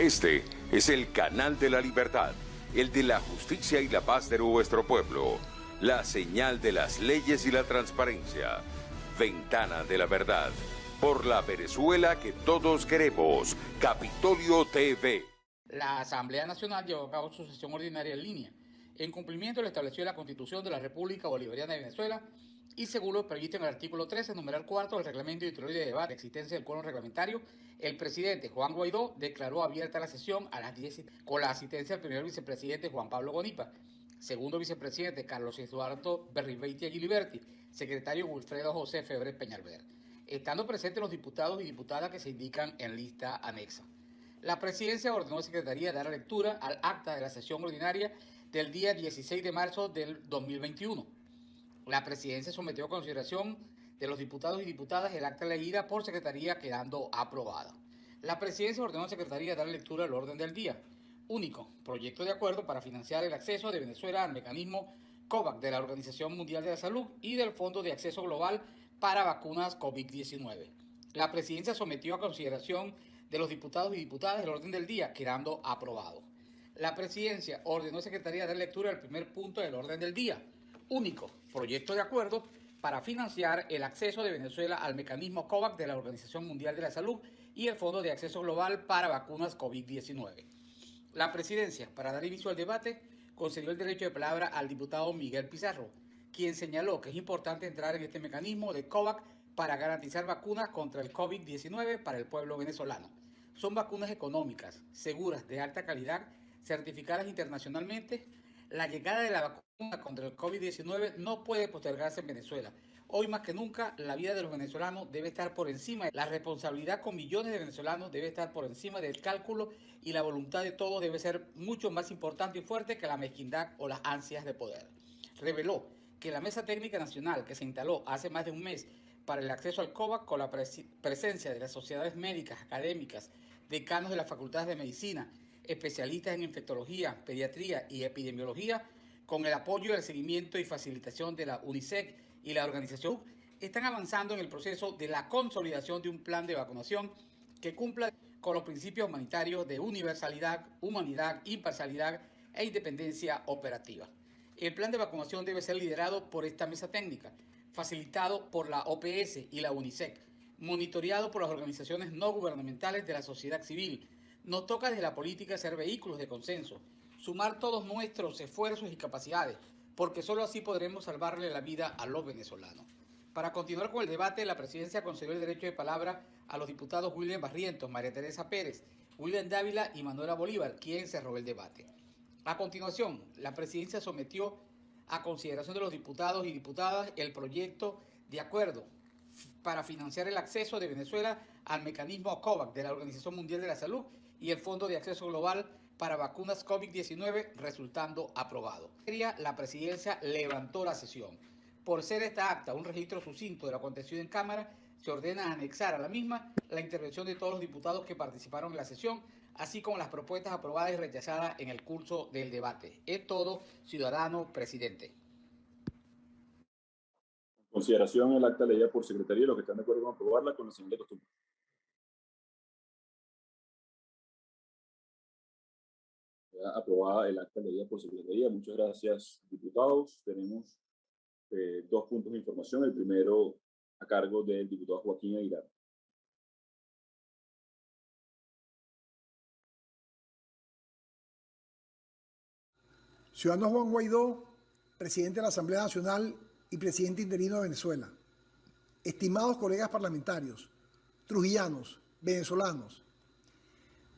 Este es el canal de la libertad, el de la justicia y la paz de nuestro pueblo, la señal de las leyes y la transparencia, Ventana de la Verdad, por la Venezuela que todos queremos, Capitolio TV. La Asamblea Nacional llevó a cabo su sesión ordinaria en línea, en cumplimiento de lo establecido en la Constitución de la República Bolivariana de Venezuela y según lo previsto en el artículo 13, numeral 4 del Reglamento Interior de Debate de existencia del quórum reglamentario, el presidente Juan Guaidó declaró abierta la sesión a las 10 con la asistencia del primer vicepresidente Juan Pablo Gonipa, segundo vicepresidente Carlos Eduardo Berribeitia Giliberti, secretario Wilfredo José Febres Peñalver, estando presentes los diputados y diputadas que se indican en lista anexa. La presidencia ordenó a la Secretaría dar lectura al acta de la sesión ordinaria del día 16 de marzo del 2021. La presidencia sometió a consideración de los diputados y diputadas el acta leída por Secretaría quedando aprobada. La presidencia ordenó a la Secretaría dar lectura al orden del día. Único, proyecto de acuerdo para financiar el acceso de Venezuela al mecanismo COVAX de la Organización Mundial de la Salud y del Fondo de Acceso Global para Vacunas COVID-19. La presidencia sometió a consideración de los diputados y diputadas el orden del día, quedando aprobado. La presidencia ordenó a la Secretaría dar lectura al primer punto del orden del día. Único, proyecto de acuerdo para financiar el acceso de Venezuela al mecanismo COVAX de la Organización Mundial de la Salud y el Fondo de Acceso Global para Vacunas COVID-19. La presidencia, para dar inicio al debate, concedió el derecho de palabra al diputado Miguel Pizarro, quien señaló que es importante entrar en este mecanismo de COVAX para garantizar vacunas contra el COVID-19 para el pueblo venezolano. Son vacunas económicas, seguras, de alta calidad, certificadas internacionalmente. La llegada de la vacuna contra el COVID-19 no puede postergarse en Venezuela. Hoy más que nunca, la vida de los venezolanos debe estar por encima. La responsabilidad con millones de venezolanos debe estar por encima del cálculo y la voluntad de todos debe ser mucho más importante y fuerte que la mezquindad o las ansias de poder. Reveló que la Mesa Técnica Nacional que se instaló hace más de un mes para el acceso al COVAX con la presencia de las sociedades médicas, académicas, decanos de las facultades de medicina, especialistas en infectología, pediatría y epidemiología, con el apoyo y el seguimiento y facilitación de la UNICEF y la organización, están avanzando en el proceso de la consolidación de un plan de vacunación que cumpla con los principios humanitarios de universalidad, humanidad, imparcialidad e independencia operativa. El plan de vacunación debe ser liderado por esta mesa técnica, facilitado por la OPS y la UNICEF, monitoreado por las organizaciones no gubernamentales de la sociedad civil. Nos toca desde la política ser vehículos de consenso, sumar todos nuestros esfuerzos y capacidades, porque solo así podremos salvarle la vida a los venezolanos. Para continuar con el debate, la presidencia concedió el derecho de palabra a los diputados William Barrientos, María Teresa Pérez, William Dávila y Manuela Bolívar, quien cerró el debate. A continuación, la presidencia sometió a consideración de los diputados y diputadas el proyecto de acuerdo para financiar el acceso de Venezuela al mecanismo COVAX de la Organización Mundial de la Salud y el Fondo de Acceso Global para Vacunas COVID-19, resultando aprobado. La presidencia levantó la sesión. Por ser esta acta un registro sucinto de lo acontecido en Cámara, se ordena anexar a la misma la intervención de todos los diputados que participaron en la sesión, así como las propuestas aprobadas y rechazadas en el curso del debate. Es todo, ciudadano presidente. Consideración el acta leída por Secretaría, los que están de acuerdo con aprobarla con la siguiente costumbre. Aprobada el acta leída por Secretaría. Muchas gracias, diputados. Tenemos dos puntos de información. El primero a cargo del diputado Joaquín Aguilar. Ciudadano Juan Guaidó, presidente de la Asamblea Nacional y presidente interino de Venezuela. Estimados colegas parlamentarios, trujillanos, venezolanos.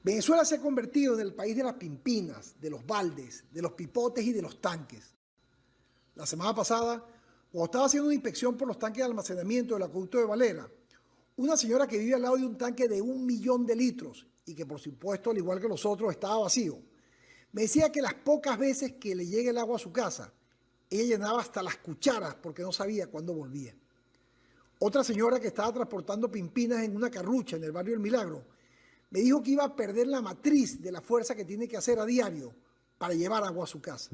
Venezuela se ha convertido en el país de las pimpinas, de los baldes, de los pipotes y de los tanques. La semana pasada, cuando estaba haciendo una inspección por los tanques de almacenamiento del acueducto de Valera, una señora que vive al lado de un tanque de 1 millón de litros y que por supuesto, al igual que los otros, estaba vacío, me decía que las pocas veces que le llega el agua a su casa, ella llenaba hasta las cucharas porque no sabía cuándo volvía. Otra señora que estaba transportando pimpinas en una carrucha en el barrio El Milagro, me dijo que iba a perder la matriz de la fuerza que tiene que hacer a diario para llevar agua a su casa.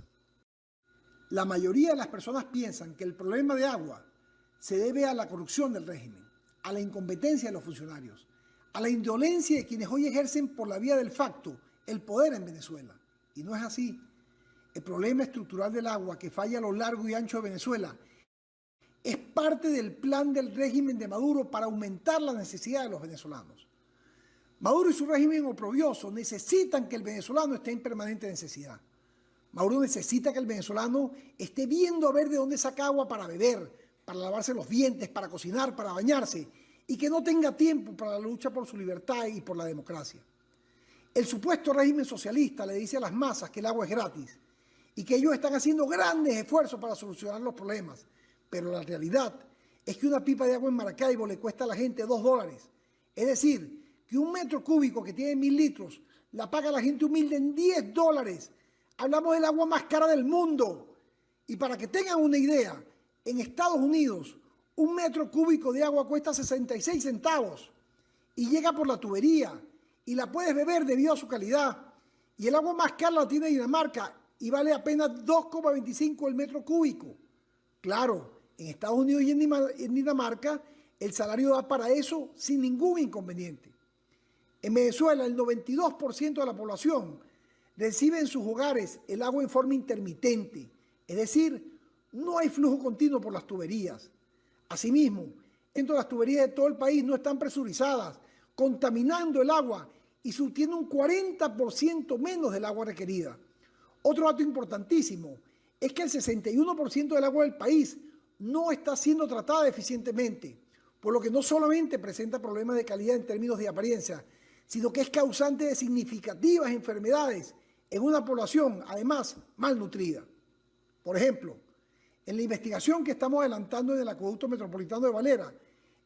La mayoría de las personas piensan que el problema de agua se debe a la corrupción del régimen, a la incompetencia de los funcionarios, a la indolencia de quienes hoy ejercen por la vía del facto el poder en Venezuela. Y no es así. El problema estructural del agua que falla a lo largo y ancho de Venezuela es parte del plan del régimen de Maduro para aumentar la necesidad de los venezolanos. Maduro y su régimen oprobioso necesitan que el venezolano esté en permanente necesidad. Maduro necesita que el venezolano esté viendo a ver de dónde saca agua para beber, para lavarse los dientes, para cocinar, para bañarse, y que no tenga tiempo para la lucha por su libertad y por la democracia. El supuesto régimen socialista le dice a las masas que el agua es gratis y que ellos están haciendo grandes esfuerzos para solucionar los problemas, pero la realidad es que una pipa de agua en Maracaibo le cuesta a la gente $2. Es decir, que un metro cúbico que tiene 1000 litros la paga la gente humilde en $10. Hablamos del agua más cara del mundo. Y para que tengan una idea, en Estados Unidos un metro cúbico de agua cuesta 66 centavos y llega por la tubería y la puedes beber debido a su calidad. Y el agua más cara la tiene Dinamarca y vale apenas 2,25 el metro cúbico. Claro, en Estados Unidos y en Dinamarca el salario da para eso sin ningún inconveniente. En Venezuela el 92% de la población recibe en sus hogares el agua en forma intermitente, es decir, no hay flujo continuo por las tuberías. Asimismo, las tuberías de todo el país no están presurizadas, contaminando el agua y surtiendo un 40% menos del agua requerida. Otro dato importantísimo es que el 61% del agua del país no está siendo tratada eficientemente, por lo que no solamente presenta problemas de calidad en términos de apariencia, sino que es causante de significativas enfermedades en una población, además, malnutrida. Por ejemplo, en la investigación que estamos adelantando en el Acueducto Metropolitano de Valera,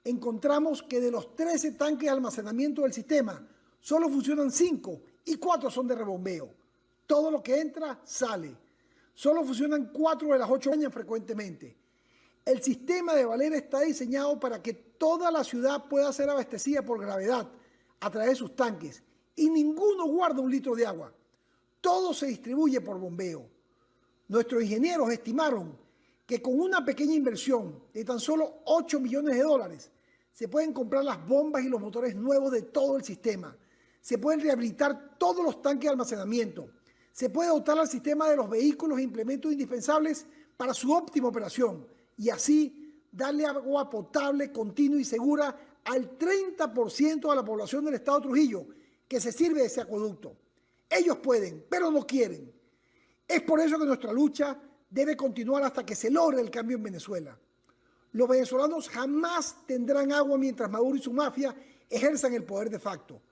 encontramos que de los 13 tanques de almacenamiento del sistema, solo funcionan 5 y 4 son de rebombeo. Todo lo que entra, sale. Solo funcionan 4 de las 8 bañan frecuentemente. El sistema de Valera está diseñado para que toda la ciudad pueda ser abastecida por gravedad a través de sus tanques y ninguno guarda un litro de agua. Todo se distribuye por bombeo. Nuestros ingenieros estimaron que con una pequeña inversión de tan solo $8 millones se pueden comprar las bombas y los motores nuevos de todo el sistema. Se pueden rehabilitar todos los tanques de almacenamiento. Se puede dotar al sistema de los vehículos e implementos indispensables para su óptima operación y así darle agua potable, continua y segura al 30% de la población del estado de Trujillo que se sirve de ese acueducto. Ellos pueden, pero no quieren. Es por eso que nuestra lucha debe continuar hasta que se logre el cambio en Venezuela. Los venezolanos jamás tendrán agua mientras Maduro y su mafia ejerzan el poder de facto.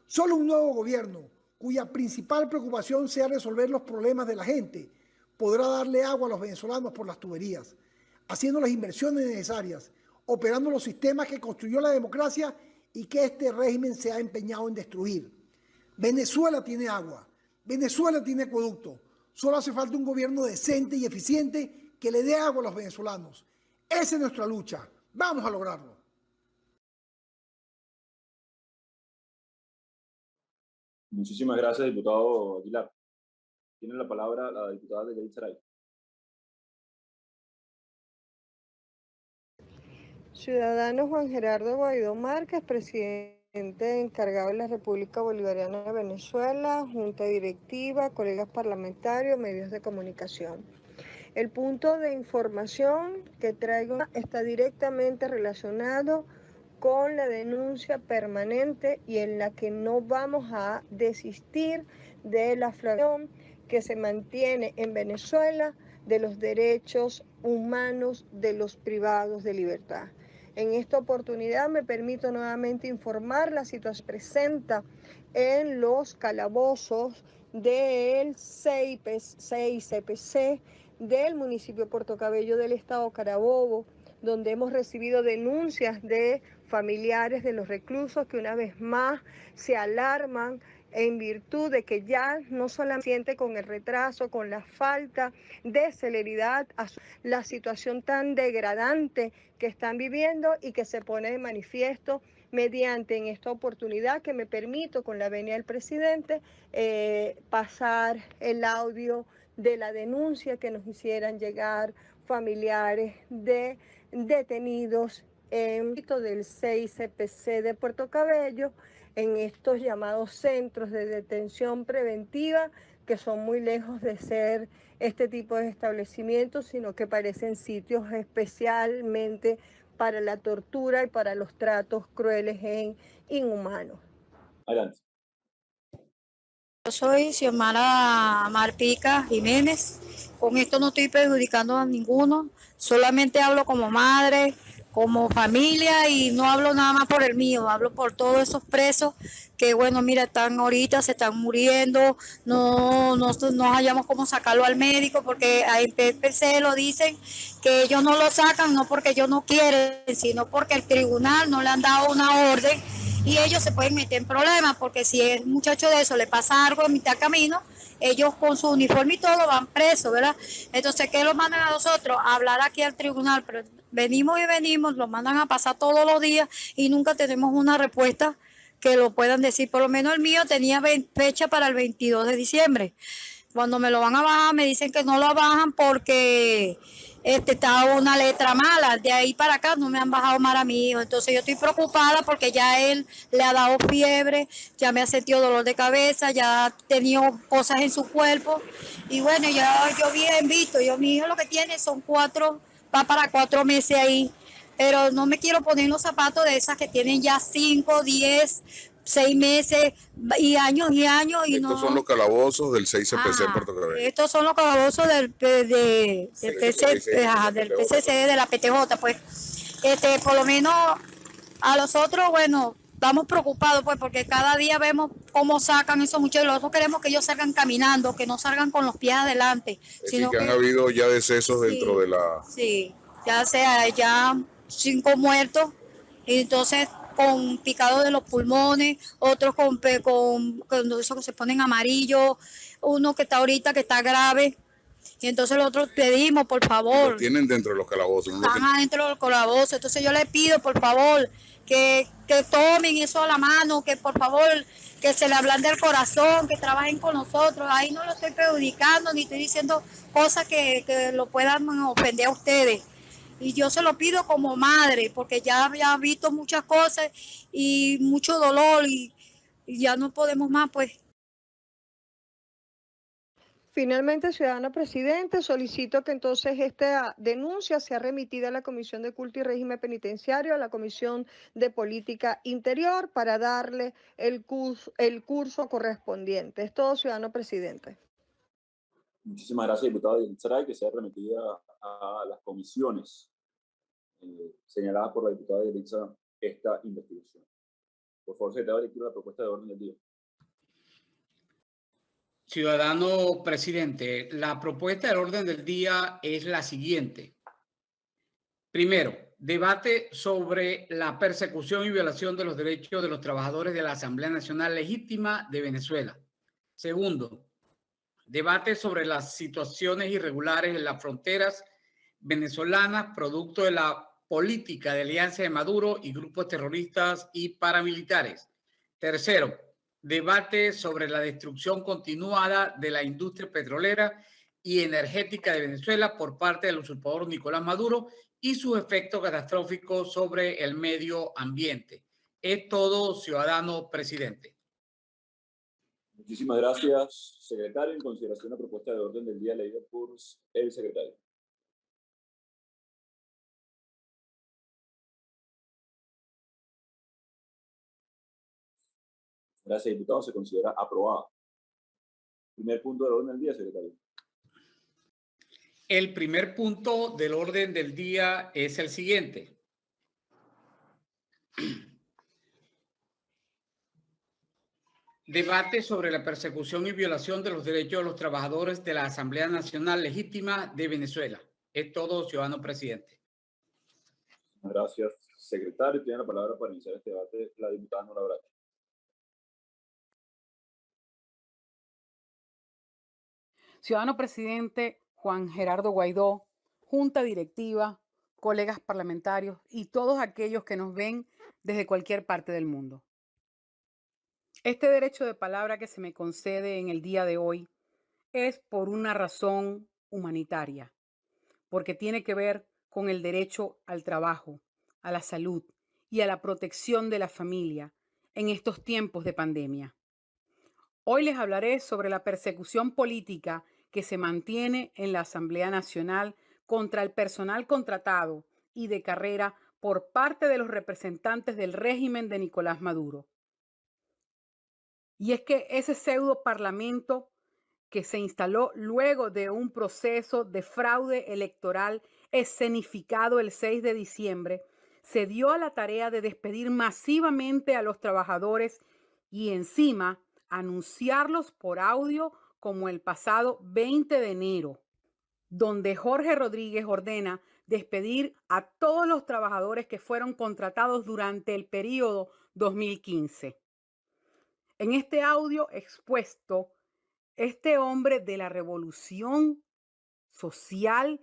Solo un nuevo gobierno, cuya principal preocupación sea resolver los problemas de la gente, podrá darle agua a los venezolanos por las tuberías, haciendo las inversiones necesarias, operando los sistemas que construyó la democracia y que este régimen se ha empeñado en destruir. Venezuela tiene agua, Venezuela tiene acueducto. Solo hace falta un gobierno decente y eficiente que le dé agua a los venezolanos. Esa es nuestra lucha. Vamos a lograrlo. Muchísimas gracias, diputado Aguilar. Tiene la palabra la diputada de Yaritzaray. Ciudadano Juan Gerardo Guaidó Márquez, presidente encargado de la República Bolivariana de Venezuela, junta directiva, colegas parlamentarios, medios de comunicación. El punto de información que traigo está directamente relacionado con la denuncia permanente y en la que no vamos a desistir de la fracción que se mantiene en Venezuela de los derechos humanos de los privados de libertad. En esta oportunidad me permito nuevamente informar la situación que se presenta en los calabozos del CIPC del municipio de Puerto Cabello del estado Carabobo, donde hemos recibido denuncias de familiares de los reclusos que una vez más se alarman en virtud de que ya no solamente con el retraso, con la falta de celeridad, la situación tan degradante que están viviendo y que se pone de manifiesto mediante en esta oportunidad que me permito con la venia del presidente pasar el audio de la denuncia que nos hicieran llegar familiares de detenidos en el del CICPC de Puerto Cabello, en estos llamados centros de detención preventiva, que son muy lejos de ser este tipo de establecimientos, sino que parecen sitios especialmente para la tortura y para los tratos crueles e inhumanos. Adelante. Yo soy Xiomara Marpica Jiménez. Con esto no estoy perjudicando a ninguno, solamente hablo como madre, como familia y no hablo nada más por el mío, hablo por todos esos presos que, bueno, mira, están ahorita, se están muriendo, no hallamos cómo sacarlo al médico porque a PPC lo dicen que ellos no lo sacan, no porque ellos no quieren, sino porque el tribunal no le han dado una orden y ellos se pueden meter en problemas porque si el muchacho de eso le pasa algo en mitad camino, ellos con su uniforme y todo van presos, ¿verdad? Entonces, ¿qué lo mandan a nosotros? A hablar aquí al tribunal, pero venimos y venimos, lo mandan a pasar todos los días y nunca tenemos una respuesta que lo puedan decir. Por lo menos el mío tenía fecha para el 22 de diciembre. Cuando me lo van a bajar, me dicen que no lo bajan porque estaba una letra mala. De ahí para acá no me han bajado mal a mi hijo. Entonces yo estoy preocupada porque ya él le ha dado fiebre, ya me ha sentido dolor de cabeza, ya ha tenido cosas en su cuerpo. Y bueno, yo bien visto, mi hijo lo que tiene son 4, va para 4 meses ahí. Pero no me quiero poner en los zapatos de esas que tienen ya 5, 10, 6 meses y años y años. Y estos son los calabozos del 6CPC en Puerto Cabello. Estos son los calabozos del PCC, de la PTJ, pues. Por lo menos a los otros, bueno, estamos preocupados, pues, porque cada día vemos cómo sacan esos muchachos. Nosotros queremos que ellos salgan caminando, que no salgan con los pies adelante. Sino que han habido ya decesos dentro de la... Sí, ya 5 muertos, y entonces con picado de los pulmones, otros con eso que se ponen amarillos, uno que está ahorita que está grave, y entonces nosotros pedimos, por favor. Lo tienen dentro de los calabozos. ¿No? Están adentro de los calabozos, entonces yo les pido, por favor, que tomen eso a la mano, que por favor, que se le ablande el corazón, que trabajen con nosotros. Ahí no lo estoy perjudicando, ni estoy diciendo cosas que lo puedan ofender a ustedes. Y yo se lo pido como madre, porque ya había visto muchas cosas y mucho dolor y ya no podemos más, pues. Finalmente, ciudadano presidente, solicito que entonces esta denuncia sea remitida a la Comisión de Culto y Régimen Penitenciario, a la Comisión de Política Interior, para darle el curso correspondiente. Es todo, ciudadano presidente. Muchísimas gracias, diputado Saray, que sea remitida a las comisiones señaladas por la diputada Yelitza esta investigación. Por favor, secretario de lectura la propuesta de orden del día. Ciudadano presidente, la propuesta del orden del día es la siguiente. Primero, debate sobre la persecución y violación de los derechos de los trabajadores de la Asamblea Nacional Legítima de Venezuela. Segundo, debate sobre las situaciones irregulares en las fronteras venezolanas, producto de la política de alianza de Maduro y grupos terroristas y paramilitares. Tercero, debate sobre la destrucción continuada de la industria petrolera y energética de Venezuela por parte del usurpador Nicolás Maduro y sus efectos catastróficos sobre el medio ambiente. Es todo, ciudadano presidente. Muchísimas gracias, secretario. En consideración la propuesta de orden del día leída por el secretario. Gracias, diputado. Se considera aprobada. Primer punto del orden del día, secretario. El primer punto del orden del día es el siguiente. Debate sobre la persecución y violación de los derechos de los trabajadores de la Asamblea Nacional Legítima de Venezuela. Es todo, ciudadano presidente. Gracias, secretario. Tiene la palabra para iniciar este debate la diputada Nora Bracho. Ciudadano presidente Juan Gerardo Guaidó, junta directiva, colegas parlamentarios y todos aquellos que nos ven desde cualquier parte del mundo. Este derecho de palabra que se me concede en el día de hoy es por una razón humanitaria, porque tiene que ver con el derecho al trabajo, a la salud y a la protección de la familia en estos tiempos de pandemia. Hoy les hablaré sobre la persecución política que se mantiene en la Asamblea Nacional contra el personal contratado y de carrera por parte de los representantes del régimen de Nicolás Maduro. Y es que ese pseudo parlamento que se instaló luego de un proceso de fraude electoral escenificado el 6 de diciembre, se dio a la tarea de despedir masivamente a los trabajadores y encima anunciarlos por audio como el pasado 20 de enero, donde Jorge Rodríguez ordena despedir a todos los trabajadores que fueron contratados durante el periodo 2015. En este audio expuesto, este hombre de la revolución social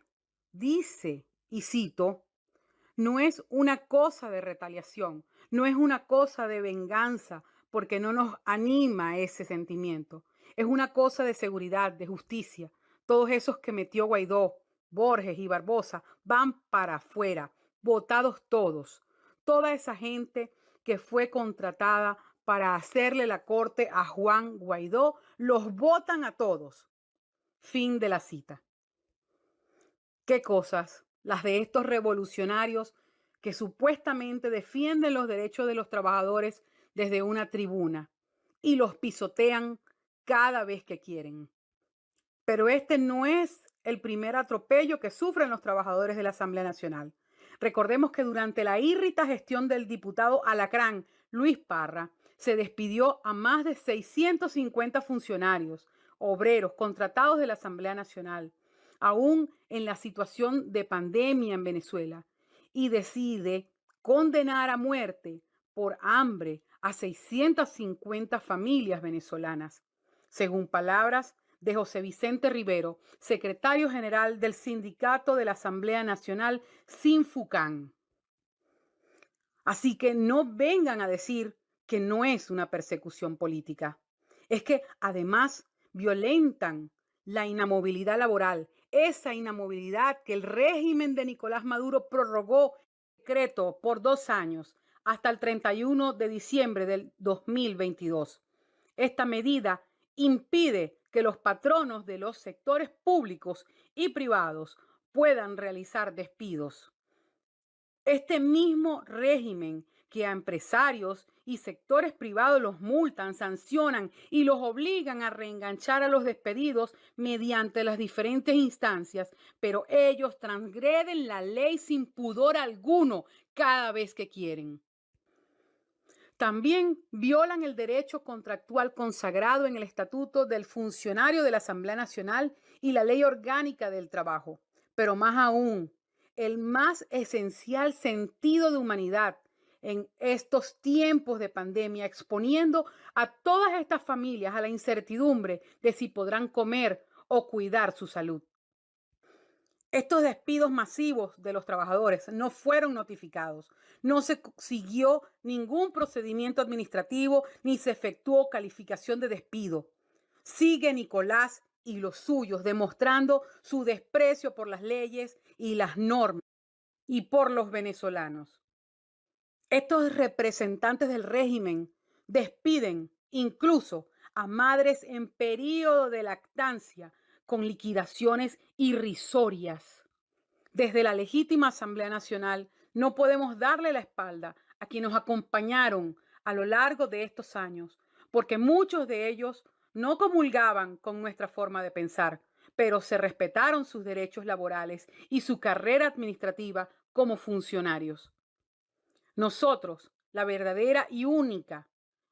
dice, y cito, no es una cosa de retaliación, no es una cosa de venganza, porque no nos anima ese sentimiento. Es una cosa de seguridad, de justicia. Todos esos que metió Guaidó, Borges y Barbosa van para afuera, votados todos. Toda esa gente que fue contratada para hacerle la corte a Juan Guaidó, los votan a todos. Fin de la cita. ¿Qué cosas? Las de estos revolucionarios que supuestamente defienden los derechos de los trabajadores desde una tribuna y los pisotean cada vez que quieren. Pero este no es el primer atropello que sufren los trabajadores de la Asamblea Nacional. Recordemos que durante la írrita gestión del diputado Alacrán, Luis Parra, se despidió a más de 650 funcionarios, obreros, contratados de la Asamblea Nacional, aún en la situación de pandemia en Venezuela, y decide condenar a muerte por hambre a 650 familias venezolanas, según palabras de José Vicente Rivero, secretario general del Sindicato de la Asamblea Nacional, Sinfucán. Así que no vengan a decir que no es una persecución política. Es que además violentan la inamovilidad laboral, esa inamovilidad que el régimen de Nicolás Maduro prorrogó decreto por 2 años hasta el 31 de diciembre del 2022. Esta medida impide que los patronos de los sectores públicos y privados puedan realizar despidos. Este mismo régimen que a empresarios y sectores privados los multan, sancionan y los obligan a reenganchar a los despedidos mediante las diferentes instancias, pero ellos transgreden la ley sin pudor alguno cada vez que quieren. También violan el derecho contractual consagrado en el Estatuto del Funcionario de la Asamblea Nacional y la Ley Orgánica del Trabajo, pero más aún, el más esencial sentido de humanidad en estos tiempos de pandemia, exponiendo a todas estas familias a la incertidumbre de si podrán comer o cuidar su salud. Estos despidos masivos de los trabajadores no fueron notificados, no se siguió ningún procedimiento administrativo ni se efectuó calificación de despido. Sigue Nicolás y los suyos demostrando su desprecio por las leyes y las normas y por los venezolanos. Estos representantes del régimen despiden incluso a madres en periodo de lactancia con liquidaciones irrisorias. Desde la legítima Asamblea Nacional no podemos darle la espalda a quienes nos acompañaron a lo largo de estos años, porque muchos de ellos no comulgaban con nuestra forma de pensar, pero se respetaron sus derechos laborales y su carrera administrativa como funcionarios. Nosotros, la verdadera y única,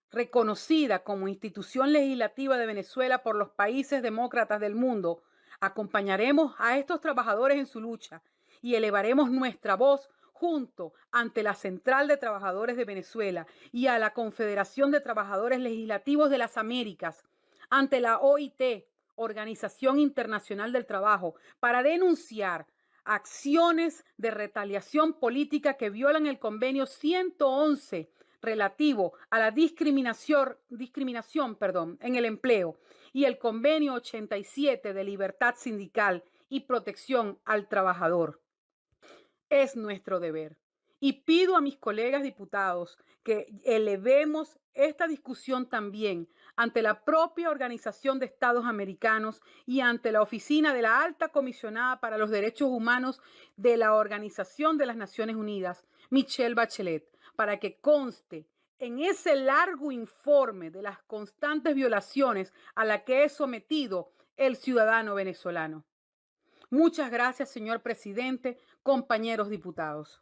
reconocida como institución legislativa de Venezuela por los países demócratas del mundo, acompañaremos a estos trabajadores en su lucha y elevaremos nuestra voz junto ante la Central de Trabajadores de Venezuela y a la Confederación de Trabajadores Legislativos de las Américas, ante la OIT, Organización Internacional del Trabajo, para denunciar acciones de retaliación política que violan el convenio 111 relativo a la discriminación en el empleo y el convenio 87 de libertad sindical y protección al trabajador. Es nuestro deber. Y pido a mis colegas diputados que elevemos esta discusión también ante la propia Organización de Estados Americanos y ante la Oficina de la Alta Comisionada para los Derechos Humanos de la Organización de las Naciones Unidas, Michelle Bachelet, para que conste en ese largo informe de las constantes violaciones a las que es sometido el ciudadano venezolano. Muchas gracias, señor presidente, compañeros diputados.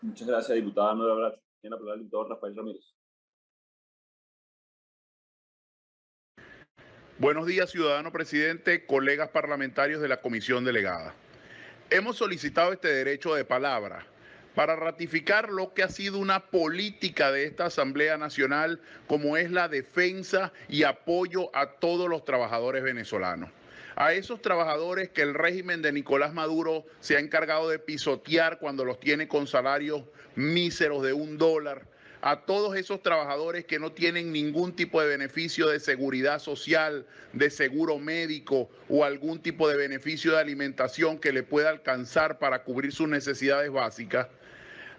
Muchas gracias, diputada Nora Bracho. Tiene la palabra el diputado Rafael Ramírez. Buenos días, ciudadano presidente, colegas parlamentarios de la comisión delegada. Hemos solicitado este derecho de palabra para ratificar lo que ha sido una política de esta Asamblea Nacional, como es la defensa y apoyo a todos los trabajadores venezolanos. A esos trabajadores que el régimen de Nicolás Maduro se ha encargado de pisotear cuando los tiene con salarios míseros de $1, a todos esos trabajadores que no tienen ningún tipo de beneficio de seguridad social, de seguro médico o algún tipo de beneficio de alimentación que le pueda alcanzar para cubrir sus necesidades básicas,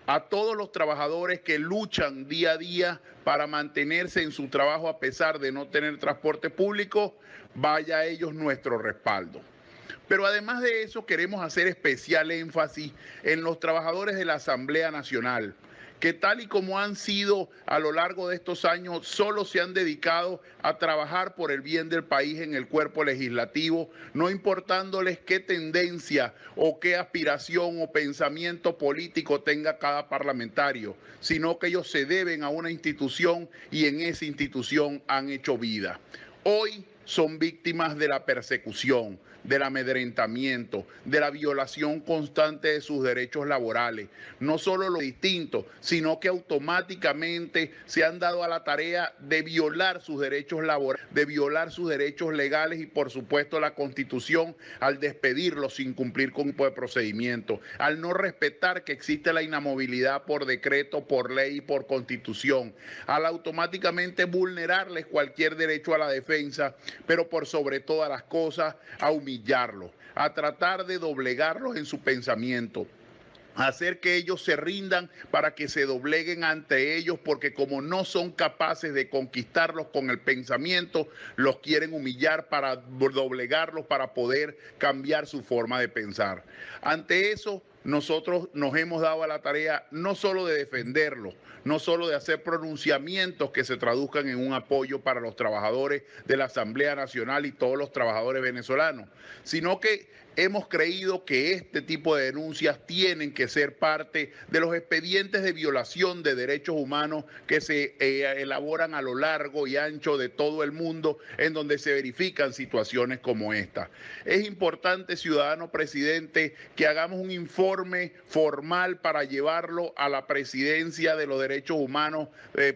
a todos los trabajadores que luchan día a día para mantenerse en su trabajo a pesar de no tener transporte público, vaya a ellos nuestro respaldo. Pero además de eso, queremos hacer especial énfasis en los trabajadores de la Asamblea Nacional, que tal y como han sido a lo largo de estos años, solo se han dedicado a trabajar por el bien del país en el cuerpo legislativo, no importándoles qué tendencia o qué aspiración o pensamiento político tenga cada parlamentario, sino que ellos se deben a una institución y en esa institución han hecho vida. Hoy son víctimas de la persecución, del amedrentamiento, de la violación constante de sus derechos laborales. No solo lo distinto, sino que automáticamente se han dado a la tarea de violar sus derechos laborales, de violar sus derechos legales y, por supuesto, la Constitución al despedirlos sin cumplir con un tipo de procedimiento, al no respetar que existe la inamovilidad por decreto, por ley y por Constitución, al automáticamente vulnerarles cualquier derecho a la defensa, pero por sobre todas las cosas, a humillarlos, a tratar de doblegarlos en su pensamiento, hacer que ellos se rindan para que se dobleguen ante ellos, porque como no son capaces de conquistarlos con el pensamiento, los quieren humillar para doblegarlos, para poder cambiar su forma de pensar. Ante eso, nosotros nos hemos dado a la tarea no solo de defenderlos, no solo de hacer pronunciamientos que se traduzcan en un apoyo para los trabajadores de la Asamblea Nacional y todos los trabajadores venezolanos, sino que hemos creído que este tipo de denuncias tienen que ser parte de los expedientes de violación de derechos humanos que se elaboran a lo largo y ancho de todo el mundo, en donde se verifican situaciones como esta. Es importante, ciudadano presidente, que hagamos un informe formal para llevarlo a la presidencia de los derechos humanos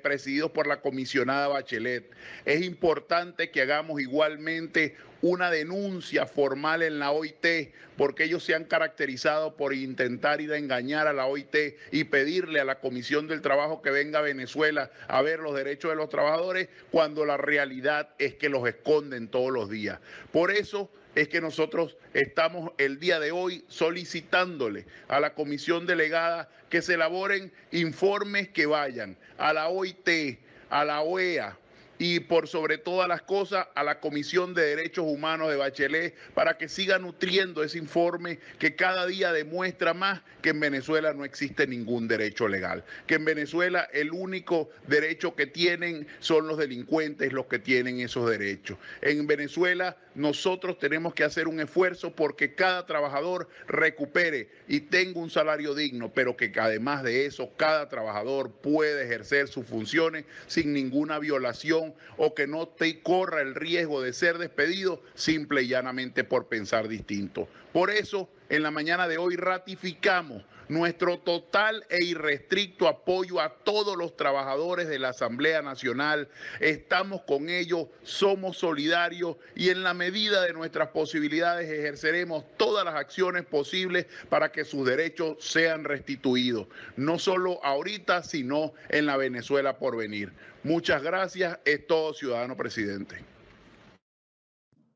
presididos por la comisionada Bachelet. Es importante que hagamos igualmente una denuncia formal en la OIT, porque ellos se han caracterizado por intentar ir a engañar a la OIT y pedirle a la Comisión del Trabajo que venga a Venezuela a ver los derechos de los trabajadores, cuando la realidad es que los esconden todos los días. Por eso es que nosotros estamos el día de hoy solicitándole a la comisión delegada que se elaboren informes que vayan a la OIT, a la OEA, y por sobre todas las cosas a la Comisión de Derechos Humanos de Bachelet, para que siga nutriendo ese informe que cada día demuestra más que en Venezuela no existe ningún derecho legal, que en Venezuela el único derecho que tienen son los delincuentes los que tienen esos derechos. En Venezuela nosotros tenemos que hacer un esfuerzo porque cada trabajador recupere y tenga un salario digno, pero que además de eso cada trabajador puede ejercer sus funciones sin ninguna violación o que no te corra el riesgo de ser despedido simple y llanamente por pensar distinto. Por eso, en la mañana de hoy ratificamos nuestro total e irrestricto apoyo a todos los trabajadores de la Asamblea Nacional. Estamos con ellos, somos solidarios y en la medida de nuestras posibilidades ejerceremos todas las acciones posibles para que sus derechos sean restituidos, no solo ahorita, sino en la Venezuela por venir. Muchas gracias, es todo, ciudadano presidente.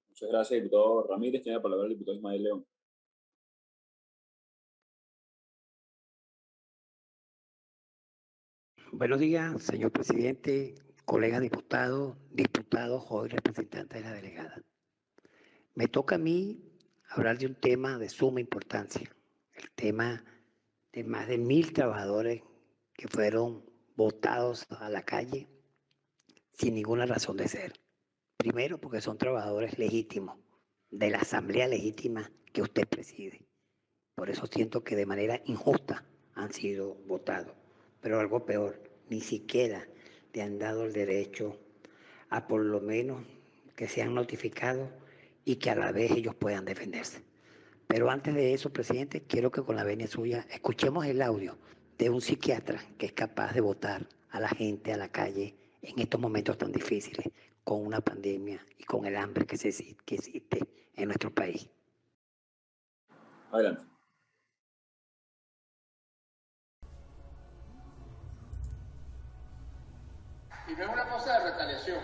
Muchas gracias, diputado Ramírez. Tiene la palabra el diputado Ismael León. Buenos días, señor presidente, colegas diputados, hoy representantes de la delegada. Me toca a mí hablar de un tema de suma importancia, el tema de más de 1.000 trabajadores que fueron botados a la calle sin ninguna razón de ser. Primero, porque son trabajadores legítimos, de la asamblea legítima que usted preside. Por eso siento que de manera injusta han sido votados. Pero algo peor, ni siquiera le han dado el derecho a por lo menos que sean notificados y que a la vez ellos puedan defenderse. Pero antes de eso, presidente, quiero que con la venia suya escuchemos el audio de un psiquiatra que es capaz de votar a la gente a la calle en estos momentos tan difíciles, con una pandemia y con el hambre que existe en nuestro país. Adelante. Y no es una cosa de retaliación,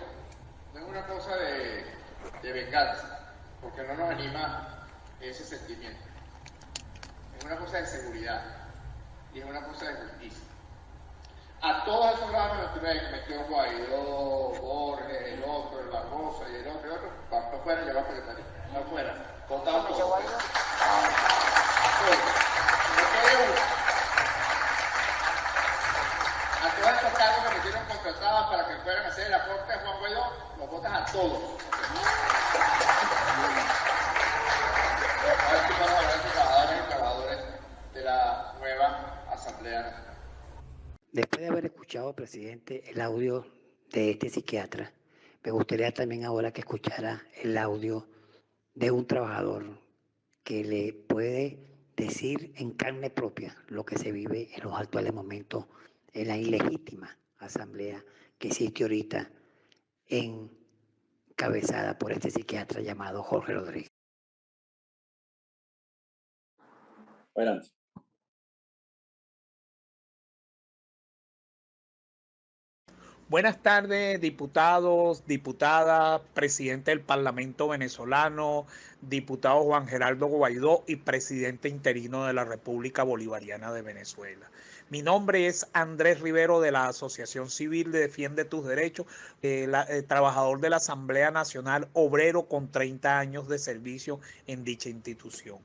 no es una cosa de venganza, porque no nos anima ese sentimiento. Es una cosa de seguridad y es una cosa de justicia. A todos esos lados que metió Guaidó, Borges, el otro, el Barbosa y el otro, no fueran llevar secretaría, no fueran, votados todos. No quede uno. A todos estos cargos que metieron contratados para que fueran a hacer el aporte de Juan Guaidó, los votas a todos. A ver si vamos a hablar de trabajadores y trabajadores de la nueva Asamblea Nacional. Después de haber escuchado, presidente, el audio de este psiquiatra, me gustaría también ahora que escuchara el audio de un trabajador que le puede decir en carne propia lo que se vive en los actuales momentos en la ilegítima asamblea que existe ahorita encabezada por este psiquiatra llamado Jorge Rodríguez. Adelante. Buenas tardes, diputados, diputadas, presidente del Parlamento venezolano, diputado Juan Gerardo Guaidó y presidente interino de la República Bolivariana de Venezuela. Mi nombre es Andrés Rivero de la Asociación Civil de Defiende Tus Derechos, trabajador de la Asamblea Nacional, obrero con 30 años de servicio en dicha institución.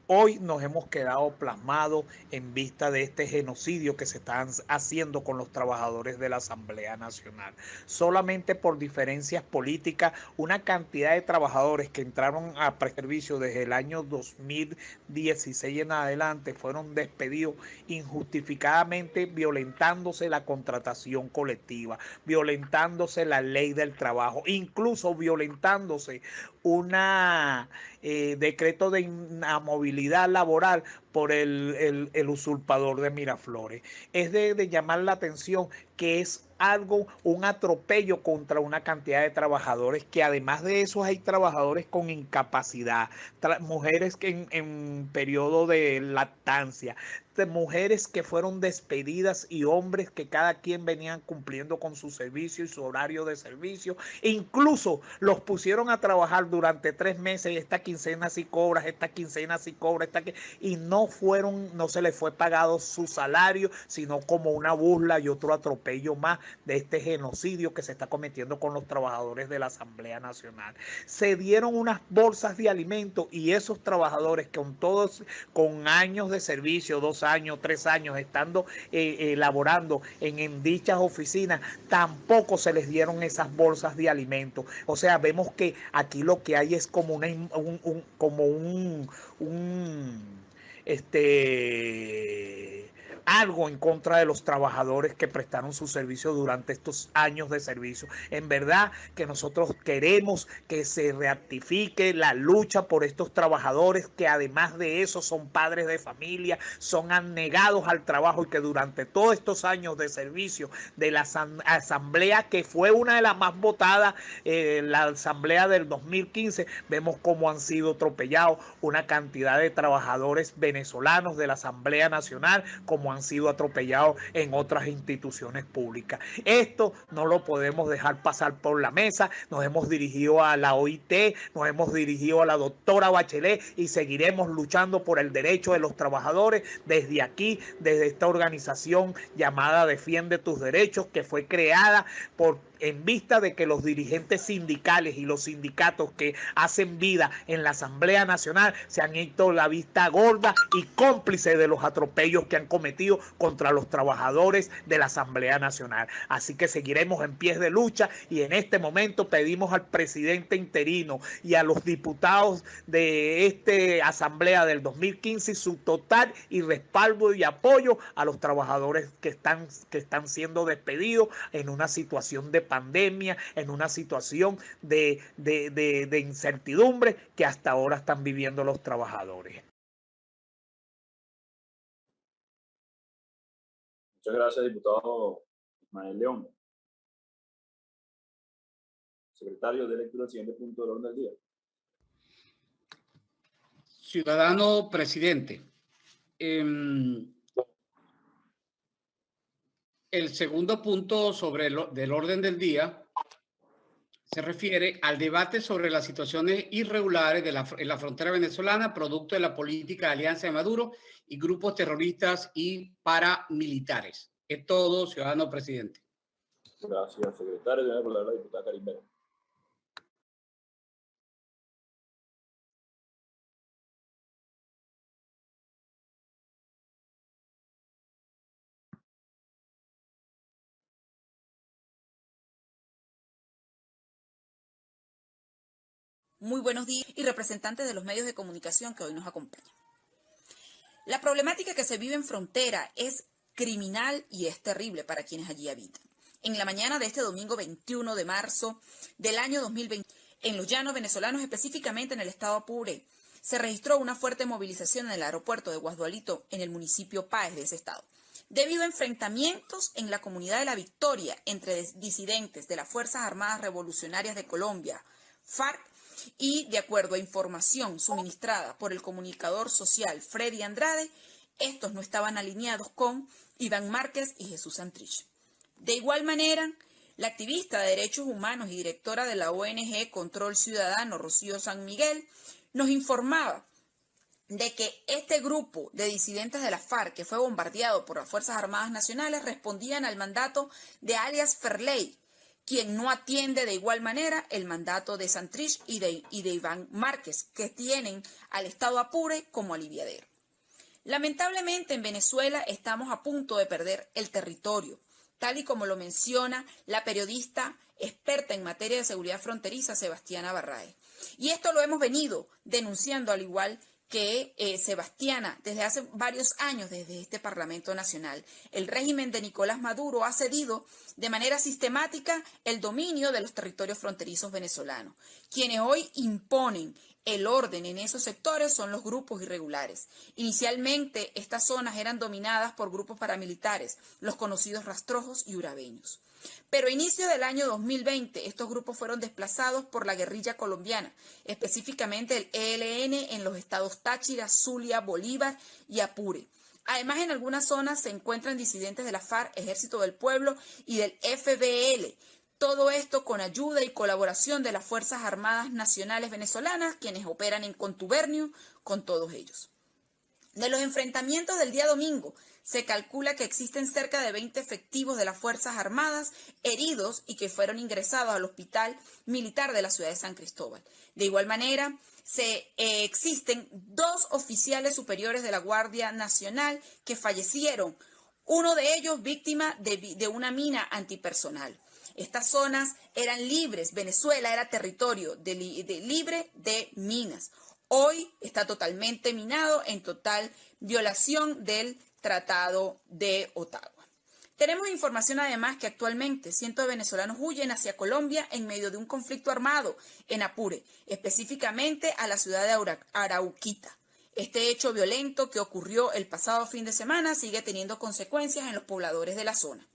Hoy nos hemos quedado plasmados en vista de este genocidio que se están haciendo con los trabajadores de la Asamblea Nacional. Solamente por diferencias políticas, una cantidad de trabajadores que entraron a preservicio desde el año 2016 en adelante fueron despedidos injustificadamente, violentándose la contratación colectiva, violentándose la ley del trabajo, incluso violentándose una decreto de inamovilidad laboral por el usurpador de Miraflores. Es de llamar la atención que es un atropello contra una cantidad de trabajadores, que además de eso hay trabajadores con incapacidad, mujeres que en periodo de lactancia, mujeres que fueron despedidas y hombres que cada quien venían cumpliendo con su servicio y su horario de servicio. E incluso los pusieron a trabajar durante 3 meses y esta quincena sí cobras, esta quincena sí cobra, y no se les fue pagado su salario, sino como una burla y otro atropello más de este genocidio que se está cometiendo con los trabajadores de la Asamblea Nacional. Se dieron unas bolsas de alimentos y esos trabajadores con años de servicio, 2 años, 3 años, estando laborando en dichas oficinas, tampoco se les dieron esas bolsas de alimentos. O sea, vemos que aquí lo que hay es como algo en contra de los trabajadores que prestaron su servicio durante estos años de servicio. En verdad que nosotros queremos que se reactifique la lucha por estos trabajadores que además de eso son padres de familia, son anegados al trabajo y que durante todos estos años de servicio de la asamblea, que fue una de las más votadas, la asamblea del 2015, vemos cómo han sido atropellados una cantidad de trabajadores venezolanos de la Asamblea Nacional como han sido atropellados en otras instituciones públicas. Esto no lo podemos dejar pasar por la mesa. Nos hemos dirigido a la OIT, nos hemos dirigido a la doctora Bachelet y seguiremos luchando por el derecho de los trabajadores desde aquí, desde esta organización llamada Defiende tus Derechos, que fue creada en vista de que los dirigentes sindicales y los sindicatos que hacen vida en la Asamblea Nacional se han hecho la vista gorda y cómplices de los atropellos que han cometido contra los trabajadores de la Asamblea Nacional. Así que seguiremos en pie de lucha y en este momento pedimos al presidente interino y a los diputados de esta Asamblea del 2015 su total y respaldo y apoyo a los trabajadores que están siendo despedidos en una situación de pandemia, en una situación de incertidumbre que hasta ahora están viviendo los trabajadores. Muchas gracias, diputado Ismael León. Secretario de lectura del siguiente punto del orden del día. Ciudadano presidente, el segundo punto del orden del día se refiere al debate sobre las situaciones irregulares en la frontera venezolana, producto de la política de alianza de Maduro y grupos terroristas y paramilitares. Es todo, ciudadano presidente. Gracias, secretario. Tiene la palabra la diputada Karin Vera. Muy buenos días y representantes de los medios de comunicación que hoy nos acompañan. La problemática que se vive en frontera es criminal y es terrible para quienes allí habitan. En la mañana de este domingo 21 de marzo del año 2020, en los llanos venezolanos, específicamente en el estado Apure, se registró una fuerte movilización en el aeropuerto de Guasdualito, en el municipio Páez de ese estado, debido a enfrentamientos en la comunidad de La Victoria entre disidentes de las Fuerzas Armadas Revolucionarias de Colombia, FARC, y de acuerdo a información suministrada por el comunicador social Freddy Andrade, estos no estaban alineados con Iván Márquez y Jesús Santrich. De igual manera, la activista de derechos humanos y directora de la ONG Control Ciudadano, Rocío San Miguel, nos informaba de que este grupo de disidentes de la FARC, que fue bombardeado por las Fuerzas Armadas Nacionales, respondían al mandato de alias Ferley, quien no atiende de igual manera el mandato de Santrich y de Iván Márquez, que tienen al estado Apure como aliviadero. Lamentablemente en Venezuela estamos a punto de perder el territorio, tal y como lo menciona la periodista experta en materia de seguridad fronteriza, Sebastiana Barraez. Y esto lo hemos venido denunciando al igual que Sebastiana desde hace varios años desde este Parlamento Nacional. El régimen de Nicolás Maduro ha cedido de manera sistemática el dominio de los territorios fronterizos venezolanos. Quienes hoy imponen el orden en esos sectores son los grupos irregulares. Inicialmente estas zonas eran dominadas por grupos paramilitares, los conocidos rastrojos y urabeños. Pero a inicio del año 2020, estos grupos fueron desplazados por la guerrilla colombiana, específicamente el ELN en los estados Táchira, Zulia, Bolívar y Apure. Además, en algunas zonas se encuentran disidentes de la FARC, Ejército del Pueblo y del FBL. Todo esto con ayuda y colaboración de las Fuerzas Armadas Nacionales Venezolanas, quienes operan en contubernio con todos ellos. De los enfrentamientos del día domingo, se calcula que existen cerca de 20 efectivos de las Fuerzas Armadas heridos y que fueron ingresados al hospital militar de la ciudad de San Cristóbal. De igual manera, existen 2 oficiales superiores de la Guardia Nacional que fallecieron, uno de ellos víctima de una mina antipersonal. Estas zonas eran libres, Venezuela era territorio libre de minas. Hoy está totalmente minado en total violación del Tratado de Ottawa. Tenemos información además que actualmente cientos de venezolanos huyen hacia Colombia en medio de un conflicto armado en Apure, específicamente a la ciudad de Arauquita. Este hecho violento que ocurrió el pasado fin de semana sigue teniendo consecuencias en los pobladores de la zona.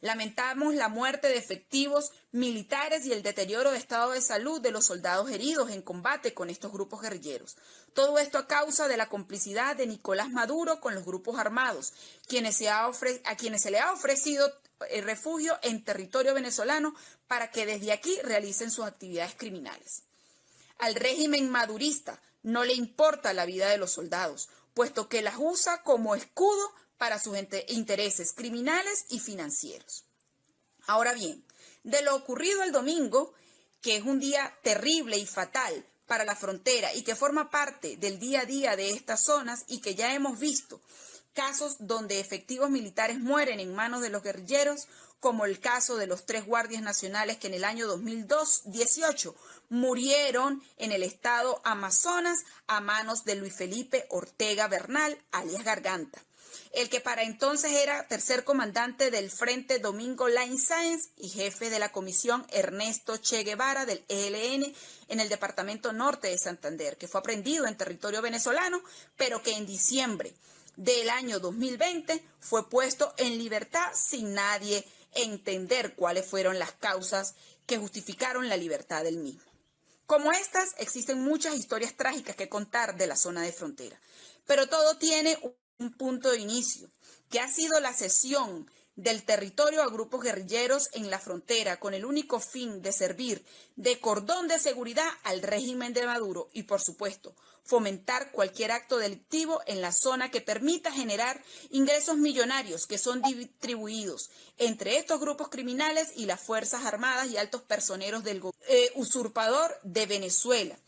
Lamentamos la muerte de efectivos militares y el deterioro de estado de salud de los soldados heridos en combate con estos grupos guerrilleros. Todo esto a causa de la complicidad de Nicolás Maduro con los grupos armados, a quienes se le ha ofrecido refugio en territorio venezolano para que desde aquí realicen sus actividades criminales. Al régimen madurista no le importa la vida de los soldados, puesto que las usa como escudo para sus intereses criminales y financieros. Ahora bien, de lo ocurrido el domingo, que es un día terrible y fatal para la frontera y que forma parte del día a día de estas zonas y que ya hemos visto casos donde efectivos militares mueren en manos de los guerrilleros, como el caso de los 3 guardias nacionales que en el año 2018 murieron en el estado Amazonas a manos de Luis Felipe Ortega Bernal, alias Garganta, el que para entonces era tercer comandante del Frente Domingo Line Sáenz y jefe de la comisión Ernesto Che Guevara del ELN en el departamento norte de Santander, que fue aprehendido en territorio venezolano, pero que en diciembre del año 2020 fue puesto en libertad sin nadie entender cuáles fueron las causas que justificaron la libertad del mismo. Como estas, existen muchas historias trágicas que contar de la zona de frontera, pero todo tiene un punto de inicio, que ha sido la cesión del territorio a grupos guerrilleros en la frontera con el único fin de servir de cordón de seguridad al régimen de Maduro y, por supuesto, fomentar cualquier acto delictivo en la zona que permita generar ingresos millonarios que son distribuidos entre estos grupos criminales y las Fuerzas Armadas y altos personeros del usurpador de Venezuela,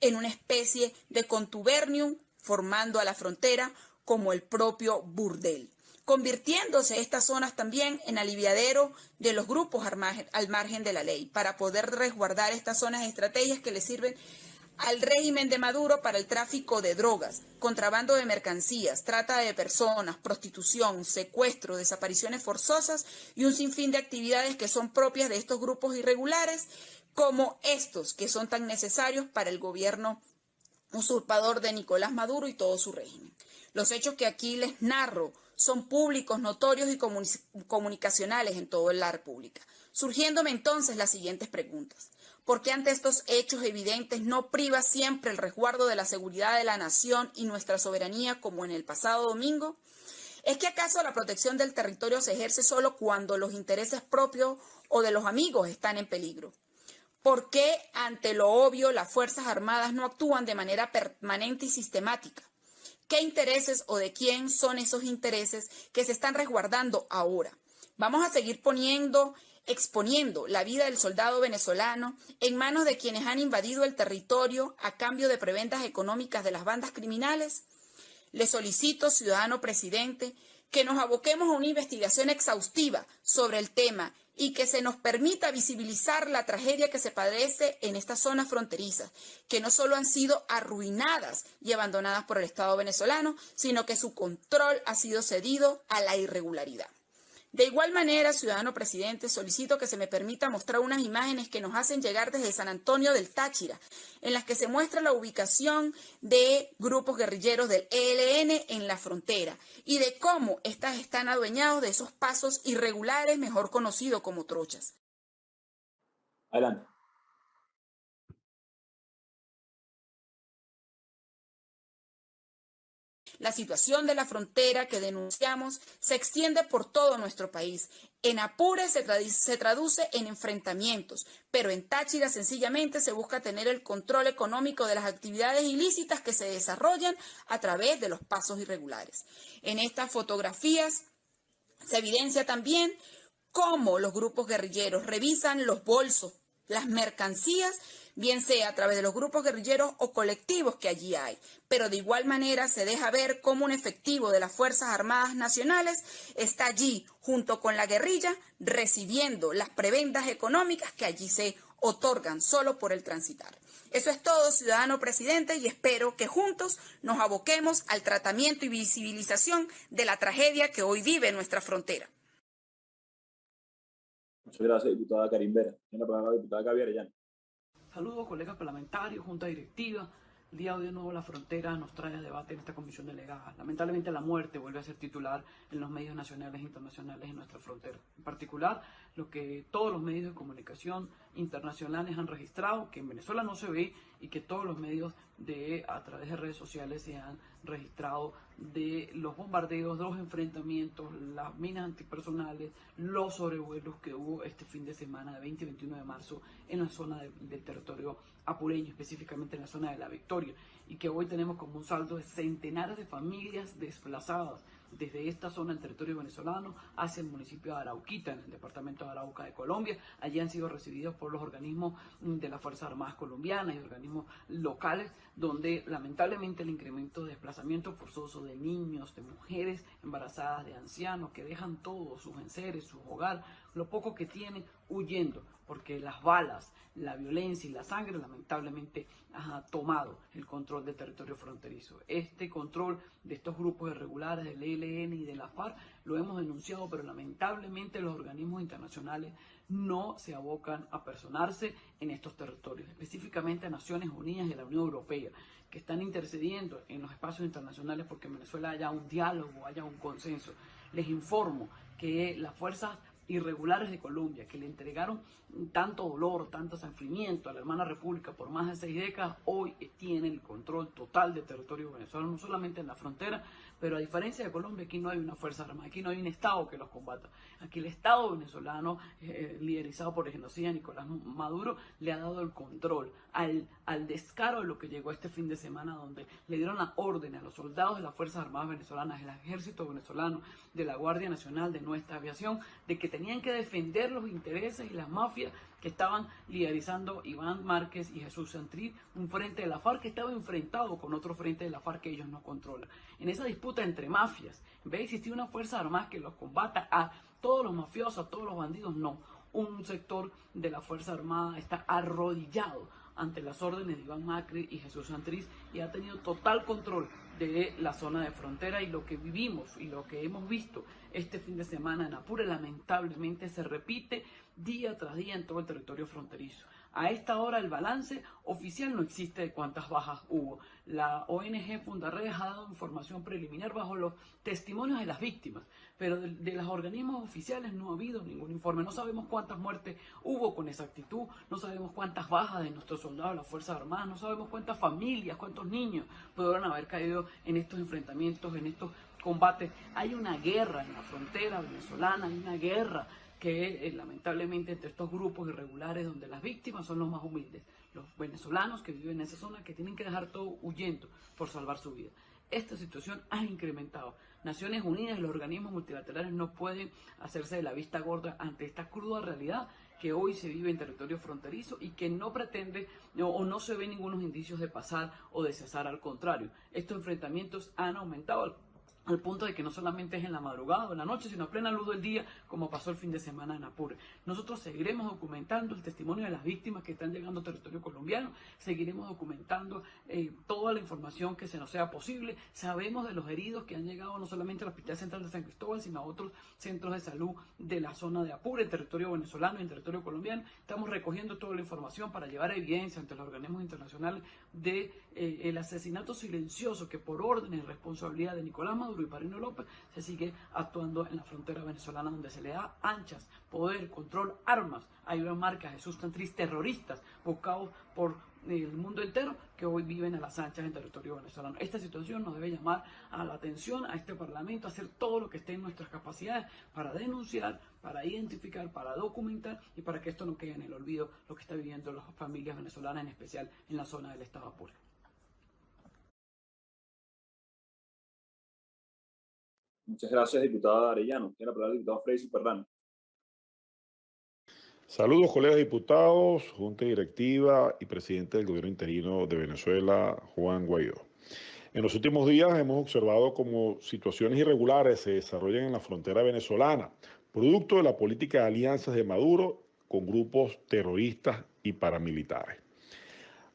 en una especie de contubernium formando a la frontera como el propio burdel, convirtiéndose estas zonas también en aliviadero de los grupos al margen de la ley, para poder resguardar estas zonas de estrategias que le sirven al régimen de Maduro para el tráfico de drogas, contrabando de mercancías, trata de personas, prostitución, secuestro, desapariciones forzosas y un sinfín de actividades que son propias de estos grupos irregulares, como estos que son tan necesarios para el gobierno usurpador de Nicolás Maduro y todo su régimen. Los hechos que aquí les narro son públicos, notorios y comunicacionales en toda la República. Surgiéndome entonces las siguientes preguntas. ¿Por qué ante estos hechos evidentes no priva siempre el resguardo de la seguridad de la nación y nuestra soberanía como en el pasado domingo? ¿Es que acaso la protección del territorio se ejerce solo cuando los intereses propios o de los amigos están en peligro? ¿Por qué ante lo obvio las Fuerzas Armadas no actúan de manera permanente y sistemática? ¿Qué intereses o de quién son esos intereses que se están resguardando ahora? Vamos a seguir exponiendo la vida del soldado venezolano en manos de quienes han invadido el territorio a cambio de prebendas económicas de las bandas criminales. Le solicito, ciudadano presidente, que nos aboquemos a una investigación exhaustiva sobre el tema y que se nos permita visibilizar la tragedia que se padece en estas zonas fronterizas, que no solo han sido arruinadas y abandonadas por el Estado venezolano, sino que su control ha sido cedido a la irregularidad. De igual manera, ciudadano presidente, solicito que se me permita mostrar unas imágenes que nos hacen llegar desde San Antonio del Táchira, en las que se muestra la ubicación de grupos guerrilleros del ELN en la frontera y de cómo éstas están adueñados de esos pasos irregulares, mejor conocidos como trochas. Adelante. La situación de la frontera que denunciamos se extiende por todo nuestro país. En Apure se traduce en enfrentamientos, pero en Táchira sencillamente se busca tener el control económico de las actividades ilícitas que se desarrollan a través de los pasos irregulares. En estas fotografías se evidencia también cómo los grupos guerrilleros revisan los bolsos, las mercancías, bien sea a través de los grupos guerrilleros o colectivos que allí hay. Pero de igual manera se deja ver cómo un efectivo de las Fuerzas Armadas Nacionales está allí junto con la guerrilla recibiendo las prebendas económicas que allí se otorgan solo por el transitar. Eso es todo, ciudadano presidente, y espero que juntos nos aboquemos al tratamiento y visibilización de la tragedia que hoy vive nuestra frontera. Muchas gracias, diputada Karim Vera. Tiene la palabra la diputada Gaby Arellano. Saludos, colegas parlamentarios, junta directiva, El día de hoy de nuevo la frontera nos trae a debate en esta comisión delegada. Lamentablemente la muerte vuelve a ser titular en los medios nacionales e internacionales en nuestra frontera. En particular, lo que todos los medios de comunicación internacionales han registrado, que en Venezuela no se ve y que todos los medios a través de redes sociales se han registrado de los bombardeos, de los enfrentamientos, las minas antipersonales, los sobrevuelos que hubo este fin de semana de 20 y 21 de marzo en la zona del territorio apureño, específicamente en la zona de La Victoria, y que hoy tenemos como un saldo de centenares de familias desplazadas desde esta zona del territorio venezolano hacia el municipio de Arauquita, en el departamento de Arauca de Colombia. Allí han sido recibidos por los organismos de las Fuerzas Armadas colombianas y organismos locales, donde lamentablemente el incremento de desplazamiento forzoso de niños, de mujeres embarazadas, de ancianos, que dejan todos sus enseres, su hogar, lo poco que tienen, huyendo, porque las balas, la violencia y la sangre lamentablemente ha tomado el control del territorio fronterizo. Este control de estos grupos irregulares del ELN y de la FARC lo hemos denunciado, pero lamentablemente los organismos internacionales no se abocan a personarse en estos territorios, específicamente a Naciones Unidas y a la Unión Europea, que están intercediendo en los espacios internacionales porque en Venezuela haya un diálogo, haya un consenso. Les informo que las fuerzas irregulares de Colombia, que le entregaron tanto dolor, tanto sufrimiento a la hermana república por más de 6 décadas, hoy tienen el control total del territorio venezolano, no solamente en la frontera, pero a diferencia de Colombia, aquí no hay una fuerza armada, aquí no hay un Estado que los combata. Aquí el Estado venezolano, liderizado por el genocida Nicolás Maduro, le ha dado el control al descaro de lo que llegó este fin de semana, donde le dieron la orden a los soldados de las Fuerzas Armadas venezolanas, del Ejército venezolano, de la Guardia Nacional, de nuestra aviación, de que tenían que defender los intereses y las mafias que estaban liderizando Iván Márquez y Jesús Santrich, un frente de la FARC que estaba enfrentado con otro frente de la FARC que ellos no controlan. En esa disputa entre mafias, en vez de existir una fuerza armada que los combata a todos los mafiosos, a todos los bandidos, no. Un sector de la Fuerza Armada está arrodillado ante las órdenes de Iván Macri y Jesús Santrich y ha tenido total control de la zona de frontera, y lo que vivimos y lo que hemos visto este fin de semana en Apure lamentablemente se repite día tras día en todo el territorio fronterizo. A esta hora el balance oficial no existe de cuántas bajas hubo. La ONG Fundarredes ha dado información preliminar bajo los testimonios de las víctimas, pero de los organismos oficiales no ha habido ningún informe. No sabemos cuántas muertes hubo con exactitud, no sabemos cuántas bajas de nuestros soldados de las Fuerzas Armadas, no sabemos cuántas familias, cuántos niños pudieron haber caído en estos enfrentamientos, en estos combates. Hay una guerra en la frontera venezolana, hay una guerra que lamentablemente entre estos grupos irregulares donde las víctimas son los más humildes, los venezolanos que viven en esa zona, que tienen que dejar todo huyendo por salvar su vida. Esta situación ha incrementado. Naciones Unidas y los organismos multilaterales no pueden hacerse de la vista gorda ante esta cruda realidad que hoy se vive en territorio fronterizo y que no pretende o no se ven ningunos indicios de pasar o de cesar. Al contrario, estos enfrentamientos han aumentado al punto de que no solamente es en la madrugada o en la noche, sino a plena luz del día, como pasó el fin de semana en Apure. Nosotros seguiremos documentando el testimonio de las víctimas que están llegando a territorio colombiano, seguiremos documentando toda la información que se nos sea posible. Sabemos de los heridos que han llegado no solamente al Hospital Central de San Cristóbal, sino a otros centros de salud de la zona de Apure, en territorio venezolano y en territorio colombiano. Estamos recogiendo toda la información para llevar evidencia ante los organismos internacionales de el asesinato silencioso que por orden y responsabilidad de Nicolás Maduro y Parino López se sigue actuando en la frontera venezolana, donde se le da anchas, poder, control, armas a Iván Márquez, a Jesús Santrich, terroristas buscados por el mundo entero que hoy viven a las anchas en territorio venezolano. Esta situación nos debe llamar a la atención a este Parlamento, a hacer todo lo que esté en nuestras capacidades para denunciar, para identificar, para documentar y para que esto no quede en el olvido lo que está viviendo las familias venezolanas, en especial en la zona del estado Apure. Muchas gracias, diputada Arellano. Tiene la palabra el diputado Freddy Superlano. Saludos, colegas diputados, Junta Directiva y presidente del Gobierno Interino de Venezuela, Juan Guaidó. En los últimos días hemos observado cómo situaciones irregulares se desarrollan en la frontera venezolana, producto de la política de alianzas de Maduro con grupos terroristas y paramilitares.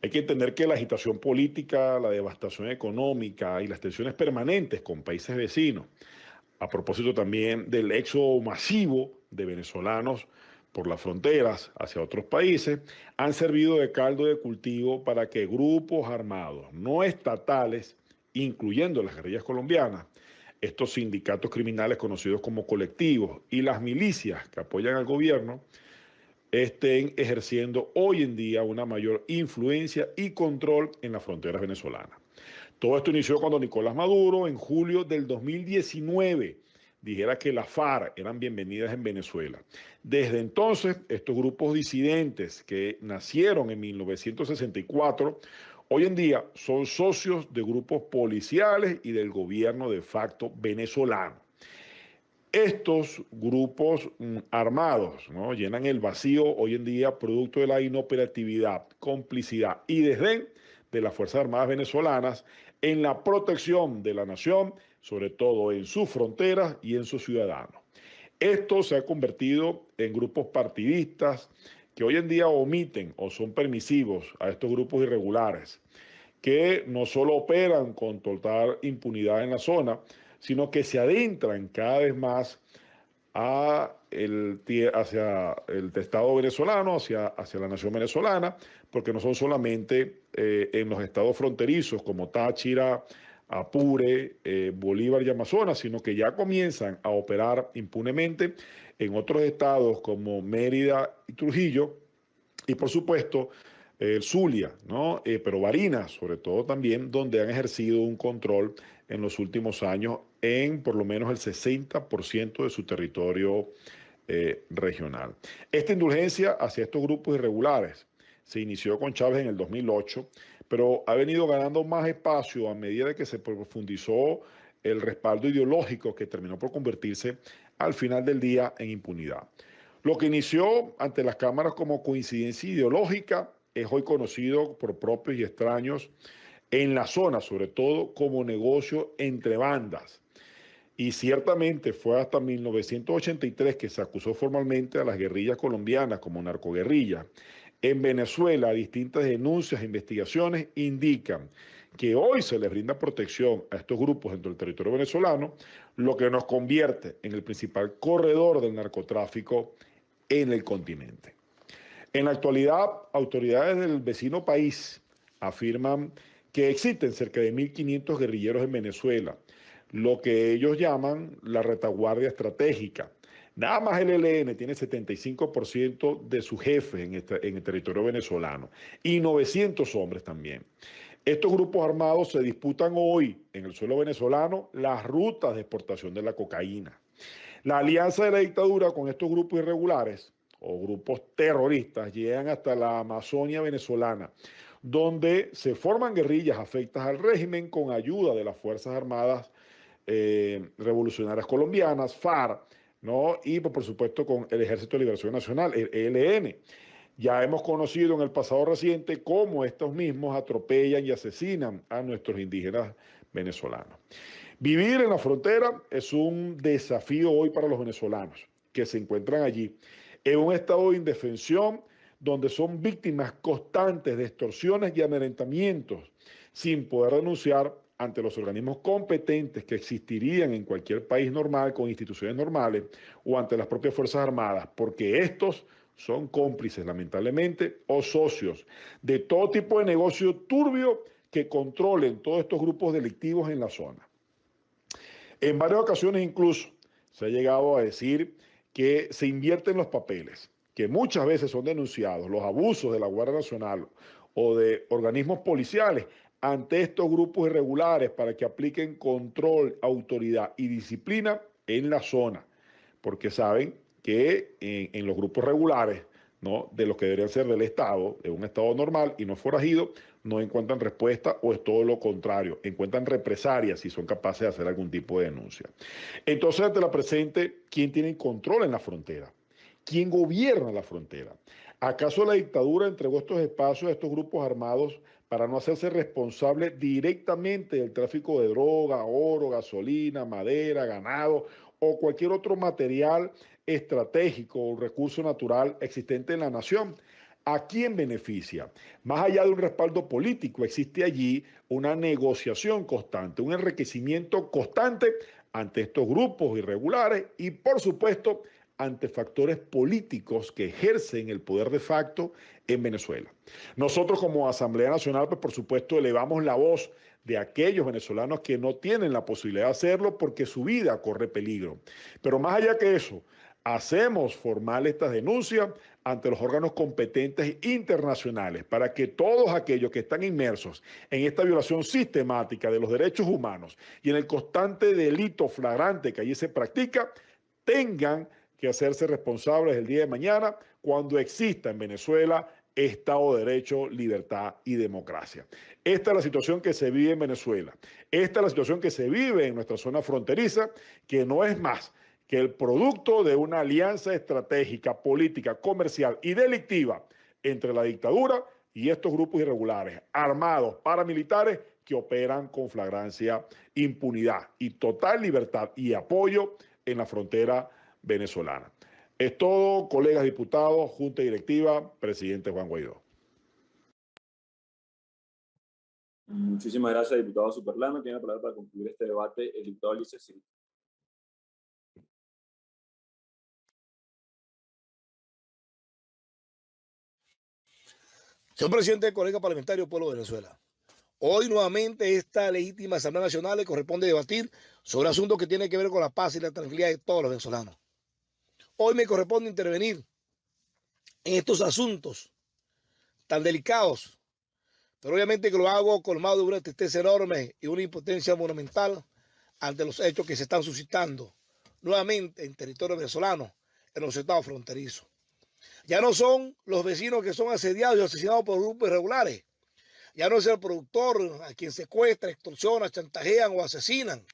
Hay que entender que la agitación política, la devastación económica y las tensiones permanentes con países vecinos, a propósito también del éxodo masivo de venezolanos por las fronteras hacia otros países han servido de caldo de cultivo para que grupos armados no estatales, incluyendo las guerrillas colombianas, estos sindicatos criminales conocidos como colectivos y las milicias que apoyan al gobierno, estén ejerciendo hoy en día una mayor influencia y control en las fronteras venezolanas. Todo esto inició cuando Nicolás Maduro, en julio del 2019, dijera que las FARC eran bienvenidas en Venezuela. Desde entonces, estos grupos disidentes que nacieron en 1964, hoy en día son socios de grupos policiales y del gobierno de facto venezolano. Estos grupos armados, ¿no?, llenan el vacío hoy en día producto de la inoperatividad, complicidad y desdén de las Fuerzas Armadas venezolanas en la protección de la nación, sobre todo en sus fronteras y en sus ciudadanos. Esto se ha convertido en grupos partidistas que hoy en día omiten o son permisivos a estos grupos irregulares, que no solo operan con total impunidad en la zona, sino que se adentran cada vez más hacia el Estado venezolano, hacia la nación venezolana, porque no son solamente en los estados fronterizos como Táchira, Apure, Bolívar y Amazonas, sino que ya comienzan a operar impunemente en otros estados como Mérida y Trujillo, y por supuesto Zulia, ¿no? Pero Barinas, sobre todo también, donde han ejercido un control en los últimos años en por lo menos el 60% de su territorio regional. Esta indulgencia hacia estos grupos irregulares se inició con Chávez en el 2008, pero ha venido ganando más espacio a medida de que se profundizó el respaldo ideológico que terminó por convertirse al final del día en impunidad. Lo que inició ante las cámaras como coincidencia ideológica es hoy conocido por propios y extraños en la zona, sobre todo como negocio entre bandas. Y ciertamente fue hasta 1983 que se acusó formalmente a las guerrillas colombianas como narcoguerrillas. En Venezuela, distintas denuncias e investigaciones indican que hoy se les brinda protección a estos grupos dentro del territorio venezolano, lo que nos convierte en el principal corredor del narcotráfico en el continente. En la actualidad, autoridades del vecino país afirman que existen cerca de 1.500 guerrilleros en Venezuela, lo que ellos llaman la retaguardia estratégica. Nada más el ELN tiene 75% de sus jefes en el territorio venezolano y 900 hombres también. Estos grupos armados se disputan hoy en el suelo venezolano las rutas de exportación de la cocaína. La alianza de la dictadura con estos grupos irregulares o grupos terroristas llegan hasta la Amazonia venezolana, donde se forman guerrillas afectas al régimen con ayuda de las Fuerzas Armadas Revolucionarias Colombianas, FARC, ¿no? Y por supuesto con el Ejército de Liberación Nacional, el ELN. Ya hemos conocido en el pasado reciente cómo estos mismos atropellan y asesinan a nuestros indígenas venezolanos. Vivir en la frontera es un desafío hoy para los venezolanos que se encuentran allí en un estado de indefensión donde son víctimas constantes de extorsiones y amedrentamientos sin poder denunciar ante los organismos competentes que existirían en cualquier país normal con instituciones normales o ante las propias Fuerzas Armadas, porque estos son cómplices, lamentablemente, o socios de todo tipo de negocio turbio que controlen todos estos grupos delictivos en la zona. En varias ocasiones incluso se ha llegado a decir que se invierten los papeles, que muchas veces son denunciados los abusos de la Guardia Nacional o de organismos policiales ante estos grupos irregulares para que apliquen control, autoridad y disciplina en la zona, porque saben que en los grupos regulares, ¿no?, de los que deberían ser del Estado, de un Estado normal y no forajido, no encuentran respuesta o es todo lo contrario, encuentran represalias si son capaces de hacer algún tipo de denuncia. Entonces, ante la presente, ¿quién tiene control en la frontera? ¿Quién gobierna la frontera? ¿Acaso la dictadura entregó estos espacios a estos grupos armados para no hacerse responsable directamente del tráfico de droga, oro, gasolina, madera, ganado o cualquier otro material estratégico o recurso natural existente en la nación? ¿A quién beneficia? Más allá de un respaldo político, existe allí una negociación constante, un enriquecimiento constante ante estos grupos irregulares y, por supuesto, ante factores políticos que ejercen el poder de facto en Venezuela. Nosotros como Asamblea Nacional, pues por supuesto, elevamos la voz de aquellos venezolanos que no tienen la posibilidad de hacerlo porque su vida corre peligro. Pero más allá que eso, hacemos formal estas denuncias ante los órganos competentes internacionales para que todos aquellos que están inmersos en esta violación sistemática de los derechos humanos y en el constante delito flagrante que allí se practica, tengan que hacerse responsables el día de mañana cuando exista en Venezuela Estado de Derecho, libertad y democracia. Esta es la situación que se vive en Venezuela. Esta es la situación que se vive en nuestra zona fronteriza, que no es más que el producto de una alianza estratégica, política, comercial y delictiva entre la dictadura y estos grupos irregulares, armados, paramilitares, que operan con flagrancia, impunidad y total libertad y apoyo en la frontera venezolana. Es todo, colegas diputados, Junta Directiva, presidente Juan Guaidó. Muchísimas gracias, diputado Superlano. Tiene la palabra para concluir este debate el diputado Ulises Ciri. Señor presidente, colega parlamentario, pueblo de Venezuela. Hoy nuevamente esta legítima Asamblea Nacional le corresponde debatir sobre asuntos que tienen que ver con la paz y la tranquilidad de todos los venezolanos. Hoy me corresponde intervenir en estos asuntos tan delicados, pero obviamente que lo hago colmado de una tristeza enorme y una impotencia monumental ante los hechos que se están suscitando nuevamente en territorio venezolano, en los estados fronterizos. Ya no son los vecinos que son asediados y asesinados por grupos irregulares. Ya no es el productor a quien secuestran, extorsionan, chantajean o asesinan.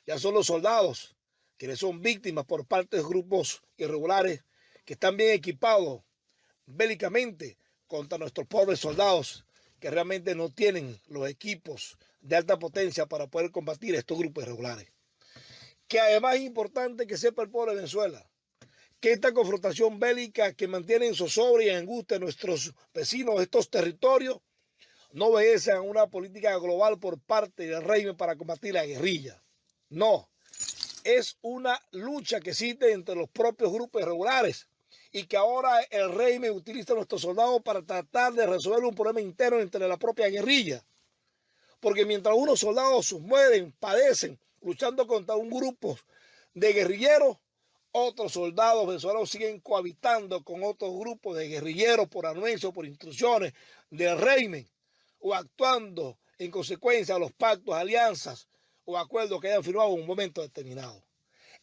Ya son los soldados quienes son víctimas por parte de grupos irregulares que están bien equipados bélicamente contra nuestros pobres soldados que realmente no tienen los equipos de alta potencia para poder combatir estos grupos irregulares. Que además es importante que sepa el pueblo de Venezuela que esta confrontación bélica que mantiene en zozobra y en angustia a nuestros vecinos de estos territorios no obedece a una política global por parte del régimen para combatir la guerrilla. No, es una lucha que existe entre los propios grupos irregulares y que ahora el régimen utiliza a nuestros soldados para tratar de resolver un problema interno entre la propia guerrilla. Porque mientras unos soldados mueren, padecen, luchando contra un grupo de guerrilleros, otros soldados venezolanos siguen cohabitando con otros grupos de guerrilleros por anuencios, por instrucciones del régimen, o actuando en consecuencia a los pactos, alianzas o acuerdos que hayan firmado en un momento determinado.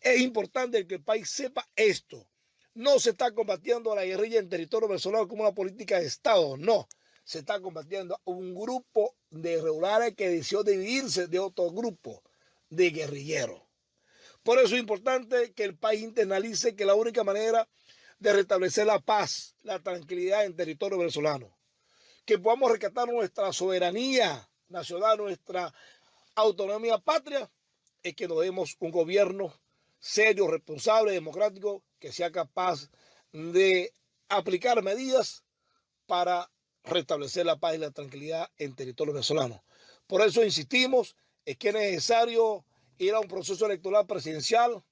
Es importante que el país sepa esto. No se está combatiendo a la guerrilla en territorio venezolano como una política de Estado, no. Se está combatiendo a un grupo de irregulares que decidió dividirse de otro grupo de guerrilleros. Por eso es importante que el país internalice que la única manera de restablecer la paz, la tranquilidad en territorio venezolano, que podamos rescatar nuestra soberanía nacional, nuestra autonomía patria, es que nos demos un gobierno serio, responsable, democrático, que sea capaz de aplicar medidas para restablecer la paz y la tranquilidad en territorio venezolano. Por eso insistimos en que es necesario ir a un proceso electoral presidencial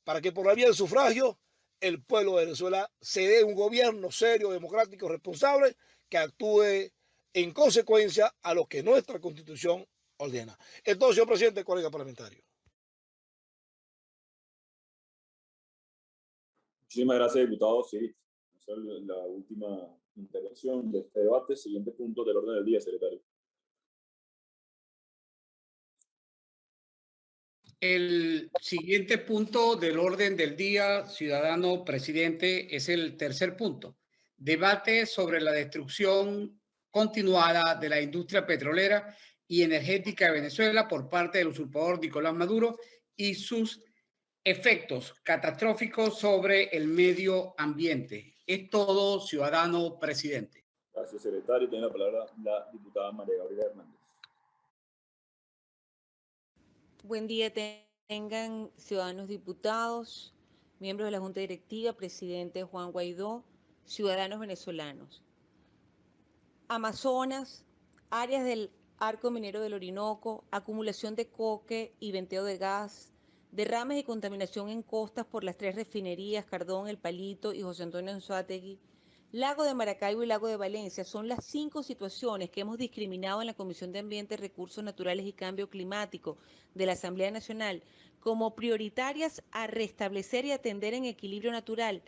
para que por la vía del sufragio el pueblo de Venezuela se dé un gobierno serio, democrático, responsable, que actúe en consecuencia a lo que nuestra Constitución ordena. Entonces, señor presidente, colega parlamentario. Muchísimas gracias, diputado. Sí, esa es la última intervención de este debate. Siguiente punto del orden del día, secretario. El siguiente punto del orden del día, ciudadano presidente, es el tercer punto. Debate sobre la destrucción continuada de la industria petrolera y energética de Venezuela por parte del usurpador Nicolás Maduro y sus efectos catastróficos sobre el medio ambiente. Es todo, ciudadano presidente. Gracias, secretario. Tiene la palabra la diputada María Gabriela Hernández. Buen día tengan ciudadanos diputados, miembros de la Junta Directiva, presidente Juan Guaidó, ciudadanos venezolanos. Amazonas, áreas del arco minero del Orinoco, acumulación de coque y venteo de gas, derrames y contaminación en costas por las 3 refinerías, Cardón, El Palito y José Antonio Anzoátegui, Lago de Maracaibo y Lago de Valencia son las 5 situaciones que hemos discriminado en la Comisión de Ambiente, Recursos Naturales y Cambio Climático de la Asamblea Nacional como prioritarias a restablecer y atender en equilibrio natural,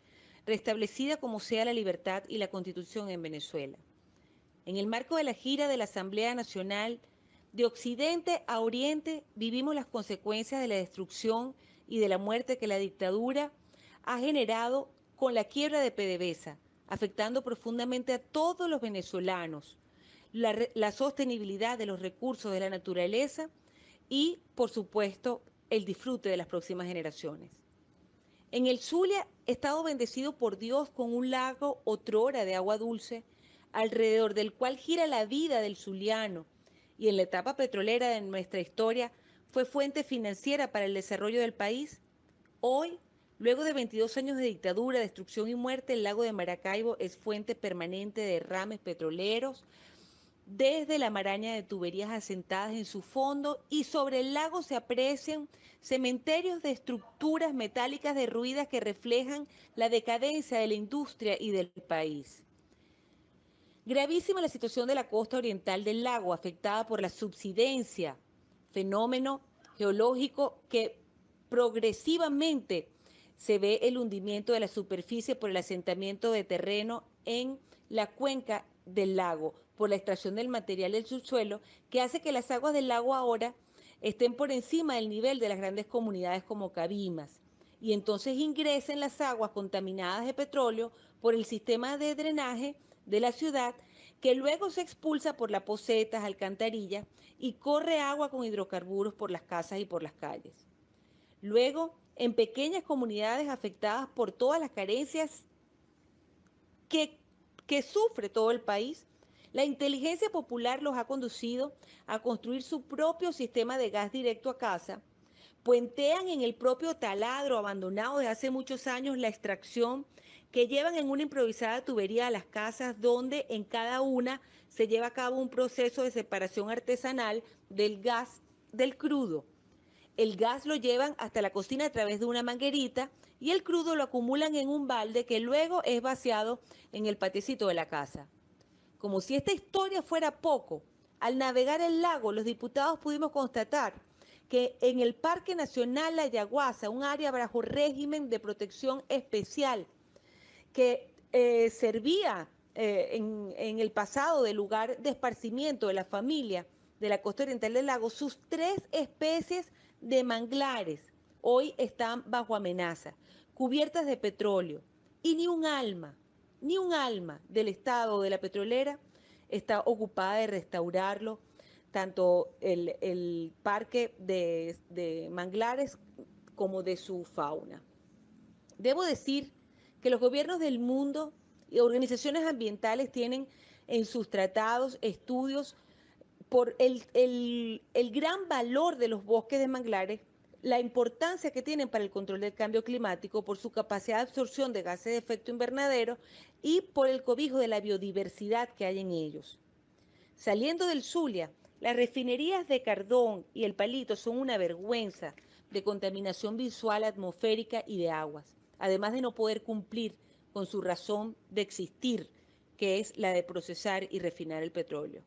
restablecida como sea la libertad y la Constitución en Venezuela. En el marco de la gira de la Asamblea Nacional, de Occidente a Oriente vivimos las consecuencias de la destrucción y de la muerte que la dictadura ha generado con la quiebra de PDVSA, afectando profundamente a todos los venezolanos, la sostenibilidad de los recursos de la naturaleza y, por supuesto, el disfrute de las próximas generaciones. En el Zulia, estado bendecido por Dios con un lago otrora de agua dulce, alrededor del cual gira la vida del zuliano, y en la etapa petrolera de nuestra historia fue fuente financiera para el desarrollo del país, hoy, luego de 22 años de dictadura, destrucción y muerte, el lago de Maracaibo es fuente permanente de derrames petroleros, desde la maraña de tuberías asentadas en su fondo, y sobre el lago se aprecian cementerios de estructuras metálicas derruidas que reflejan la decadencia de la industria y del país. Gravísima la situación de la costa oriental del lago, afectada por la subsidencia, fenómeno geológico que progresivamente se ve el hundimiento de la superficie por el asentamiento de terreno en la cuenca del lago, por la extracción del material del subsuelo, que hace que las aguas del lago ahora estén por encima del nivel de las grandes comunidades como Cabimas, y entonces ingresen las aguas contaminadas de petróleo por el sistema de drenaje de la ciudad, que luego se expulsa por las pocetas, alcantarillas, y corre agua con hidrocarburos por las casas y por las calles. Luego, en pequeñas comunidades afectadas por todas las carencias que sufre todo el país, la inteligencia popular los ha conducido a construir su propio sistema de gas directo a casa, puentean en el propio taladro abandonado desde hace muchos años la extracción que llevan en una improvisada tubería a las casas, donde en cada una se lleva a cabo un proceso de separación artesanal del gas del crudo. El gas lo llevan hasta la cocina a través de una manguerita y el crudo lo acumulan en un balde que luego es vaciado en el patiecito de la casa. Como si esta historia fuera poco, al navegar el lago, los diputados pudimos constatar que en el Parque Nacional La Yaguasa, un área bajo régimen de protección especial que servía en el pasado de lugar de esparcimiento de la familia de la costa oriental del lago, sus 3 especies de manglares hoy están bajo amenaza, cubiertas de petróleo, y ni un alma del Estado o de la petrolera está ocupada de restaurarlo, tanto el parque de manglares como de su fauna. Debo decir que los gobiernos del mundo y organizaciones ambientales tienen en sus tratados estudios por el gran valor de los bosques de manglares, la importancia que tienen para el control del cambio climático, por su capacidad de absorción de gases de efecto invernadero y por el cobijo de la biodiversidad que hay en ellos. Saliendo del Zulia, las refinerías de Cardón y El Palito son una vergüenza de contaminación visual, atmosférica y de aguas, además de no poder cumplir con su razón de existir, que es la de procesar y refinar el petróleo.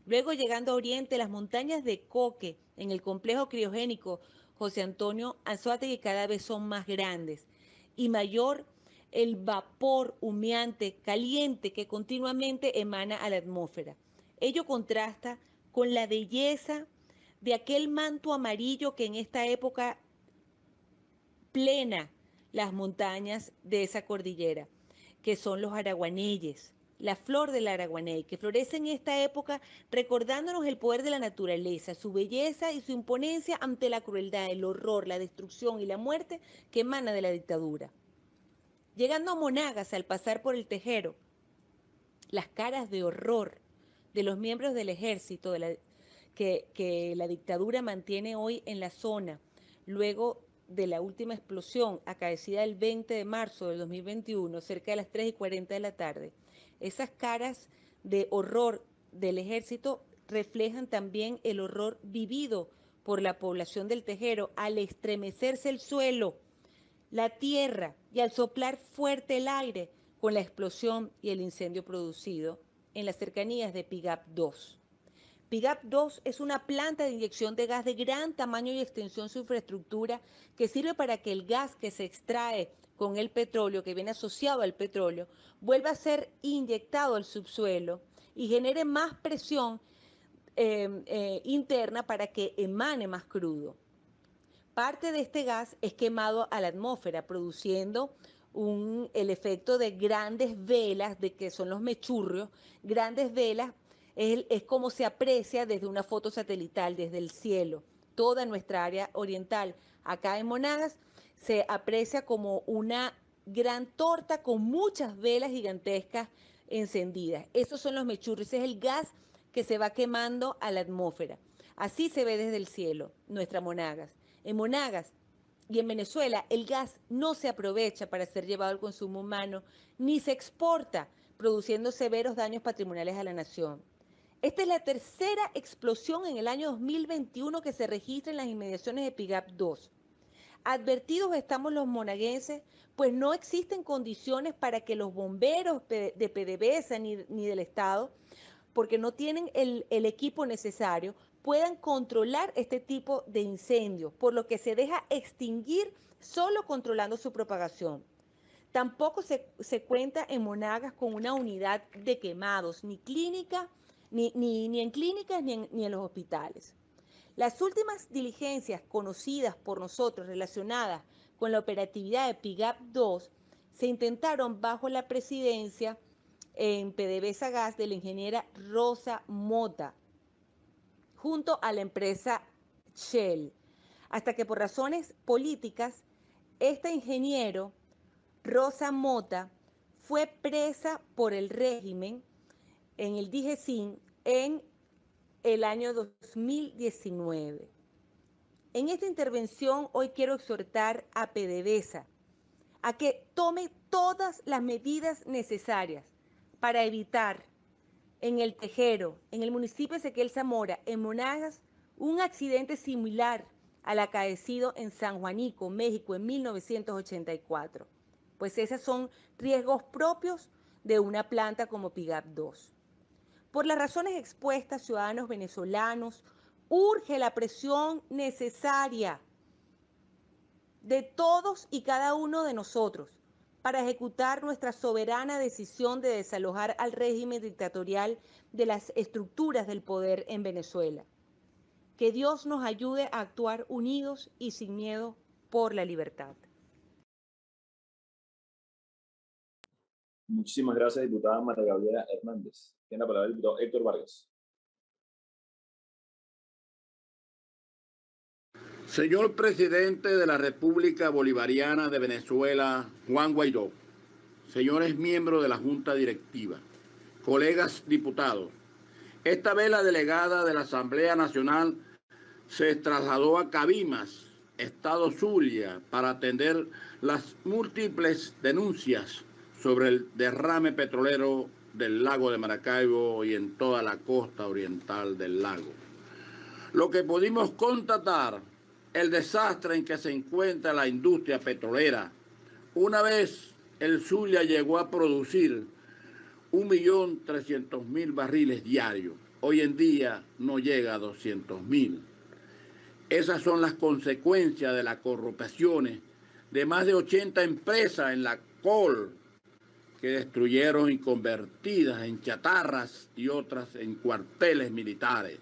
Luego, llegando a Oriente, las montañas de Coque, en el complejo criogénico José Antonio Anzoátegui, cada vez son más grandes y mayor el vapor humeante, caliente, que continuamente emana a la atmósfera. Ello contrasta con la belleza de aquel manto amarillo que en esta época plena las montañas de esa cordillera, que son los araguaneyes, la flor del araguaney, que florece en esta época recordándonos el poder de la naturaleza, su belleza y su imponencia ante la crueldad, el horror, la destrucción y la muerte que emana de la dictadura. Llegando a Monagas, al pasar por el Tejero, las caras de horror de los miembros del ejército que la dictadura mantiene hoy en la zona, luego de la última explosión acaecida el 20 de marzo del 2021, cerca de las 3:40 de la tarde. Esas caras de horror del ejército reflejan también el horror vivido por la población del Tejero al estremecerse el suelo, la tierra y al soplar fuerte el aire con la explosión y el incendio producido en las cercanías de Pigap 2. Pigap 2 es una planta de inyección de gas de gran tamaño y extensión su infraestructura que sirve para que el gas que se extrae con el petróleo, que viene asociado al petróleo, vuelva a ser inyectado al subsuelo y genere más presión interna para que emane más crudo. Parte de este gas es quemado a la atmósfera, produciendo el efecto de grandes velas, de que son los mechurrios. Grandes velas es como se aprecia desde una foto satelital, desde el cielo. Toda nuestra área oriental, acá en Monagas, se aprecia como una gran torta con muchas velas gigantescas encendidas. Esos son los mechurrios, es el gas que se va quemando a la atmósfera. Así se ve desde el cielo, nuestra Monagas. En Monagas y en Venezuela, el gas no se aprovecha para ser llevado al consumo humano, ni se exporta, produciendo severos daños patrimoniales a la nación. Esta es la tercera explosión en el año 2021 que se registra en las inmediaciones de Pigap 2. Advertidos estamos los monaguenses, pues no existen condiciones para que los bomberos de PDVSA ni del Estado, porque no tienen el equipo necesario, puedan controlar este tipo de incendios, por lo que se deja extinguir solo controlando su propagación. Tampoco se cuenta en Monagas con una unidad de quemados, ni clínica, ni en clínicas ni en los hospitales. Las últimas diligencias conocidas por nosotros relacionadas con la operatividad de Pigap 2 se intentaron bajo la presidencia en PDVSA Gas de la ingeniera Rosa Mota, junto a la empresa Shell, hasta que por razones políticas, esta ingeniero, Rosa Mota, fue presa por el régimen en el DIGESIN en el año 2019. En esta intervención hoy quiero exhortar a PDVSA a que tome todas las medidas necesarias para evitar en el Tejero, en el municipio de Ezequiel Zamora, en Monagas, un accidente similar al acaecido en San Juanico, México, en 1984. Pues esos son riesgos propios de una planta como Pigap 2. Por las razones expuestas, ciudadanos venezolanos, urge la presión necesaria de todos y cada uno de nosotros para ejecutar nuestra soberana decisión de desalojar al régimen dictatorial de las estructuras del poder en Venezuela. Que Dios nos ayude a actuar unidos y sin miedo por la libertad. Muchísimas gracias, diputada María Gabriela Hernández. Tiene la palabra el diputado Héctor Vargas. Señor presidente de la República Bolivariana de Venezuela, Juan Guaidó, señores miembros de la Junta Directiva, colegas diputados, esta vez la delegada de la Asamblea Nacional se trasladó a Cabimas, Estado Zulia, para atender las múltiples denuncias sobre el derrame petrolero del lago de Maracaibo y en toda la costa oriental del lago. Lo que pudimos constatar, el desastre en que se encuentra la industria petrolera. Una vez el Zulia llegó a producir 1.300.000 barriles diarios. Hoy en día no llega a 200.000. Esas son las consecuencias de las corrupciones de más de 80 empresas en la COL que destruyeron y convertidas en chatarras y otras en cuarteles militares.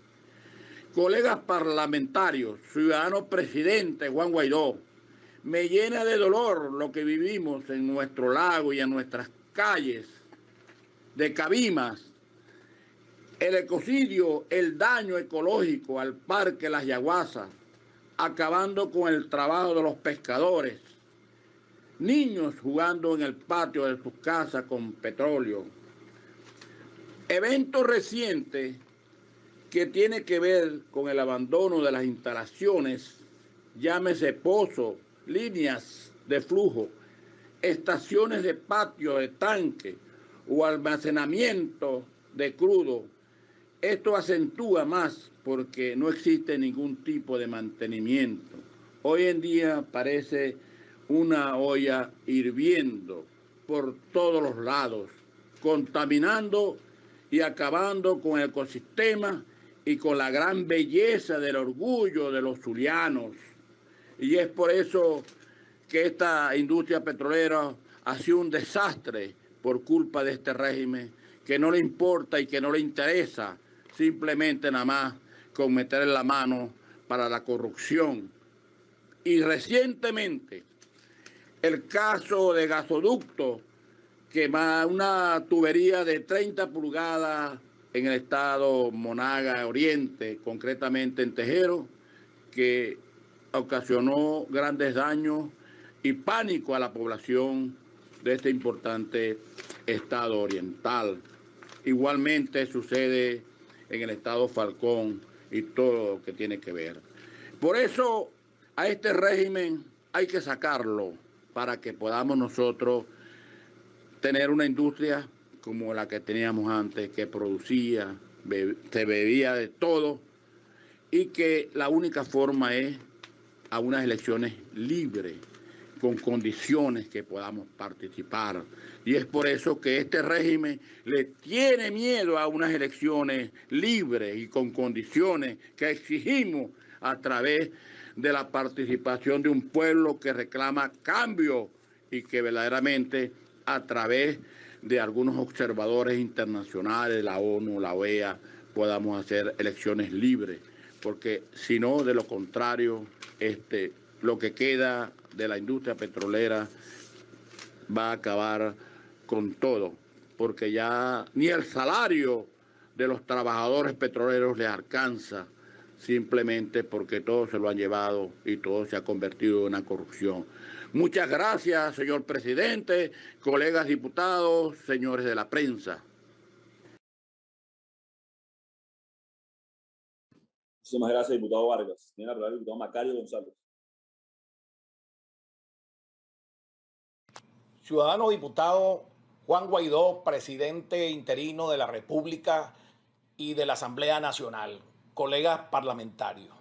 Colegas parlamentarios, ciudadano presidente Juan Guaidó, me llena de dolor lo que vivimos en nuestro lago y en nuestras calles de Cabimas, el ecocidio, el daño ecológico al Parque Las Yaguasas, acabando con el trabajo de los pescadores, niños jugando en el patio de sus casas con petróleo. Eventos recientes que tiene que ver con el abandono de las instalaciones, llámese pozo, líneas de flujo, estaciones de patio de tanque o almacenamiento de crudo Esto acentúa más porque no existe ningún tipo de mantenimiento. Hoy en día parece una olla hirviendo por todos los lados, contaminando y acabando con el ecosistema y con la gran belleza del orgullo de los zulianos. Y es por eso que esta industria petrolera ha sido un desastre por culpa de este régimen que no le importa y que no le interesa simplemente nada más con meter la mano para la corrupción. Y recientemente el caso de gasoducto, que una tubería de 30 pulgadas en el estado Monaga Oriente, concretamente en Tejero, que ocasionó grandes daños y pánico a la población de este importante estado oriental. Igualmente sucede en el estado Falcón y todo lo que tiene que ver. Por eso a este régimen hay que sacarlo para que podamos nosotros tener una industria como la que teníamos antes, que producía, se bebía de todo, y que la única forma es a unas elecciones libres, con condiciones que podamos participar. Y es por eso que este régimen le tiene miedo a unas elecciones libres y con condiciones que exigimos a través de la participación de un pueblo que reclama cambio y que verdaderamente a través de algunos observadores internacionales, la ONU, la OEA, podamos hacer elecciones libres, porque si no, de lo contrario, lo que queda de la industria petrolera va a acabar con todo, porque ya ni el salario de los trabajadores petroleros les alcanza, simplemente porque todo se lo han llevado y todo se ha convertido en una corrupción. Muchas gracias, señor presidente, colegas diputados, señores de la prensa. Muchísimas gracias, diputado Vargas. Tiene la palabra el diputado Macario González. Ciudadano diputado Juan Guaidó, presidente interino de la República y de la Asamblea Nacional, colegas parlamentarios.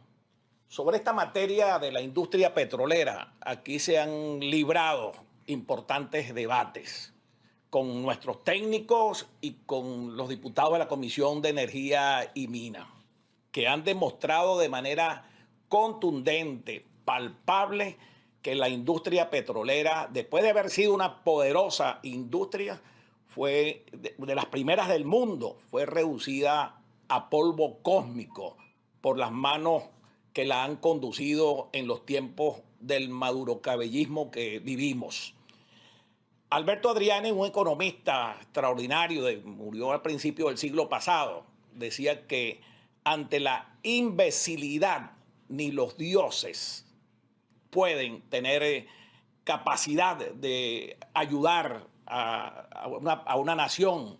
Sobre esta materia de la industria petrolera, aquí se han librado importantes debates con nuestros técnicos y con los diputados de la Comisión de Energía y Minas, que han demostrado de manera contundente, palpable, que la industria petrolera, después de haber sido una poderosa industria, fue de las primeras del mundo, fue reducida a polvo cósmico por las manos que la han conducido en los tiempos del madurocabellismo que vivimos. Alberto Adriani, un economista extraordinario, murió al principio del siglo pasado, decía que ante la imbecilidad ni los dioses pueden tener capacidad de ayudar a una nación,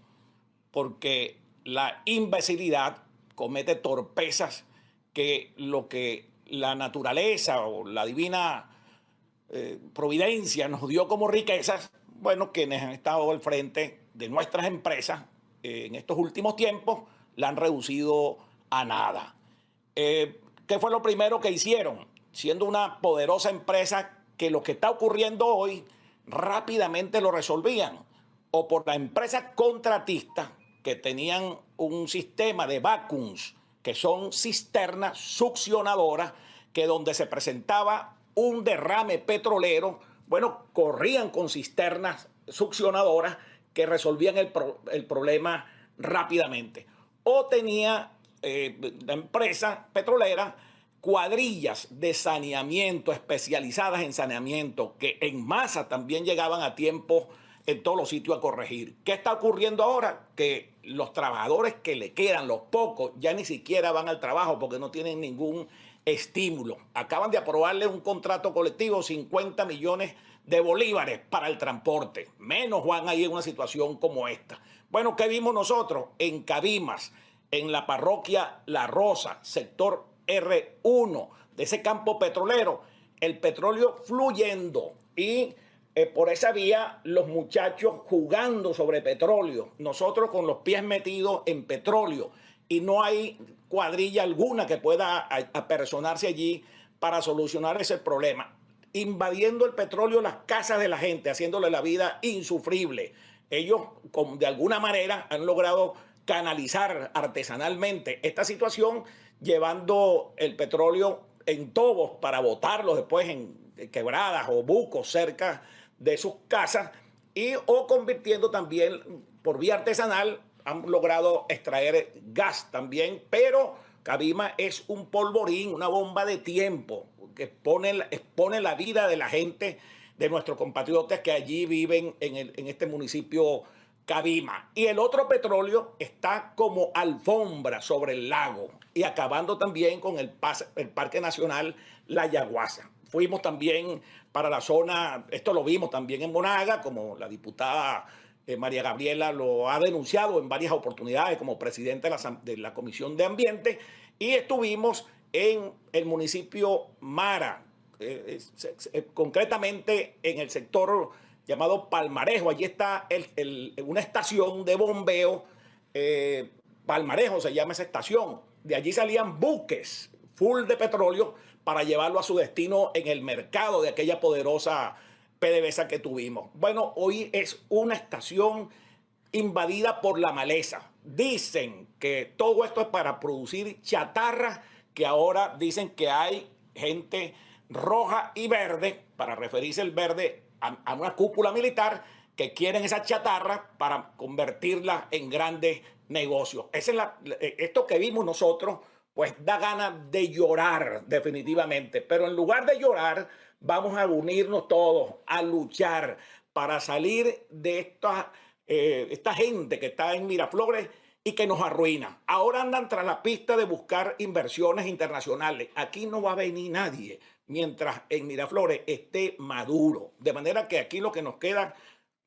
porque la imbecilidad comete torpezas que lo que la naturaleza o la divina providencia nos dio como riquezas, bueno, quienes han estado al frente de nuestras empresas en estos últimos tiempos la han reducido a nada. ¿Qué fue lo primero que hicieron? Siendo una poderosa empresa, que lo que está ocurriendo hoy rápidamente lo resolvían, o por la empresa contratista, que tenían un sistema de vacuums, que son cisternas succionadoras, que donde se presentaba un derrame petrolero, bueno, corrían con cisternas succionadoras que resolvían el problema rápidamente. O tenía la empresa petrolera cuadrillas de saneamiento especializadas en saneamiento, que en masa también llegaban a tiempo en todos los sitios a corregir. ¿Qué está ocurriendo ahora? Que los trabajadores que le quedan, los pocos, ya ni siquiera van al trabajo porque no tienen ningún estímulo. Acaban de aprobarle un contrato colectivo, 50 millones de bolívares para el transporte. Menos van ahí en una situación como esta. Bueno, ¿qué vimos nosotros? En Cabimas, en la parroquia La Rosa, sector R1 de ese campo petrolero, el petróleo fluyendo y por esa vía los muchachos jugando sobre petróleo, nosotros con los pies metidos en petróleo, y no hay cuadrilla alguna que pueda apersonarse allí para solucionar ese problema, invadiendo el petróleo las casas de la gente, haciéndole la vida insufrible. Ellos, de alguna manera, han logrado canalizar artesanalmente esta situación, llevando el petróleo en tobos para botarlos después en quebradas o bucos cerca de sus casas, o convirtiendo también por vía artesanal. Han logrado extraer gas también, pero Cabima es un polvorín, una bomba de tiempo que expone la vida de la gente, de nuestros compatriotas que allí viven en este municipio Cabima. Y el otro petróleo está como alfombra sobre el lago y acabando también con el Parque Nacional La Yaguasa. Fuimos también para la zona, esto lo vimos también en Monaga, como la diputada María Gabriela lo ha denunciado en varias oportunidades como presidente de la Comisión de Ambiente, y estuvimos en el municipio Mara, concretamente en el sector llamado Palmarejo. Allí está una estación de bombeo, Palmarejo se llama esa estación. De allí salían buques full de petróleo para llevarlo a su destino en el mercado de aquella poderosa PDVSA que tuvimos. Bueno, hoy es una estación invadida por la maleza. Dicen que todo esto es para producir chatarra, que ahora dicen que hay gente roja y verde, para referirse el verde a una cúpula militar, que quieren esa chatarra para convertirla en grandes negocios. Esto que vimos nosotros, pues da ganas de llorar definitivamente, pero en lugar de llorar, vamos a unirnos todos, a luchar para salir de esta gente que está en Miraflores y que nos arruina. Ahora andan tras la pista de buscar inversiones internacionales. Aquí no va a venir nadie mientras en Miraflores esté Maduro. De manera que aquí lo que nos queda,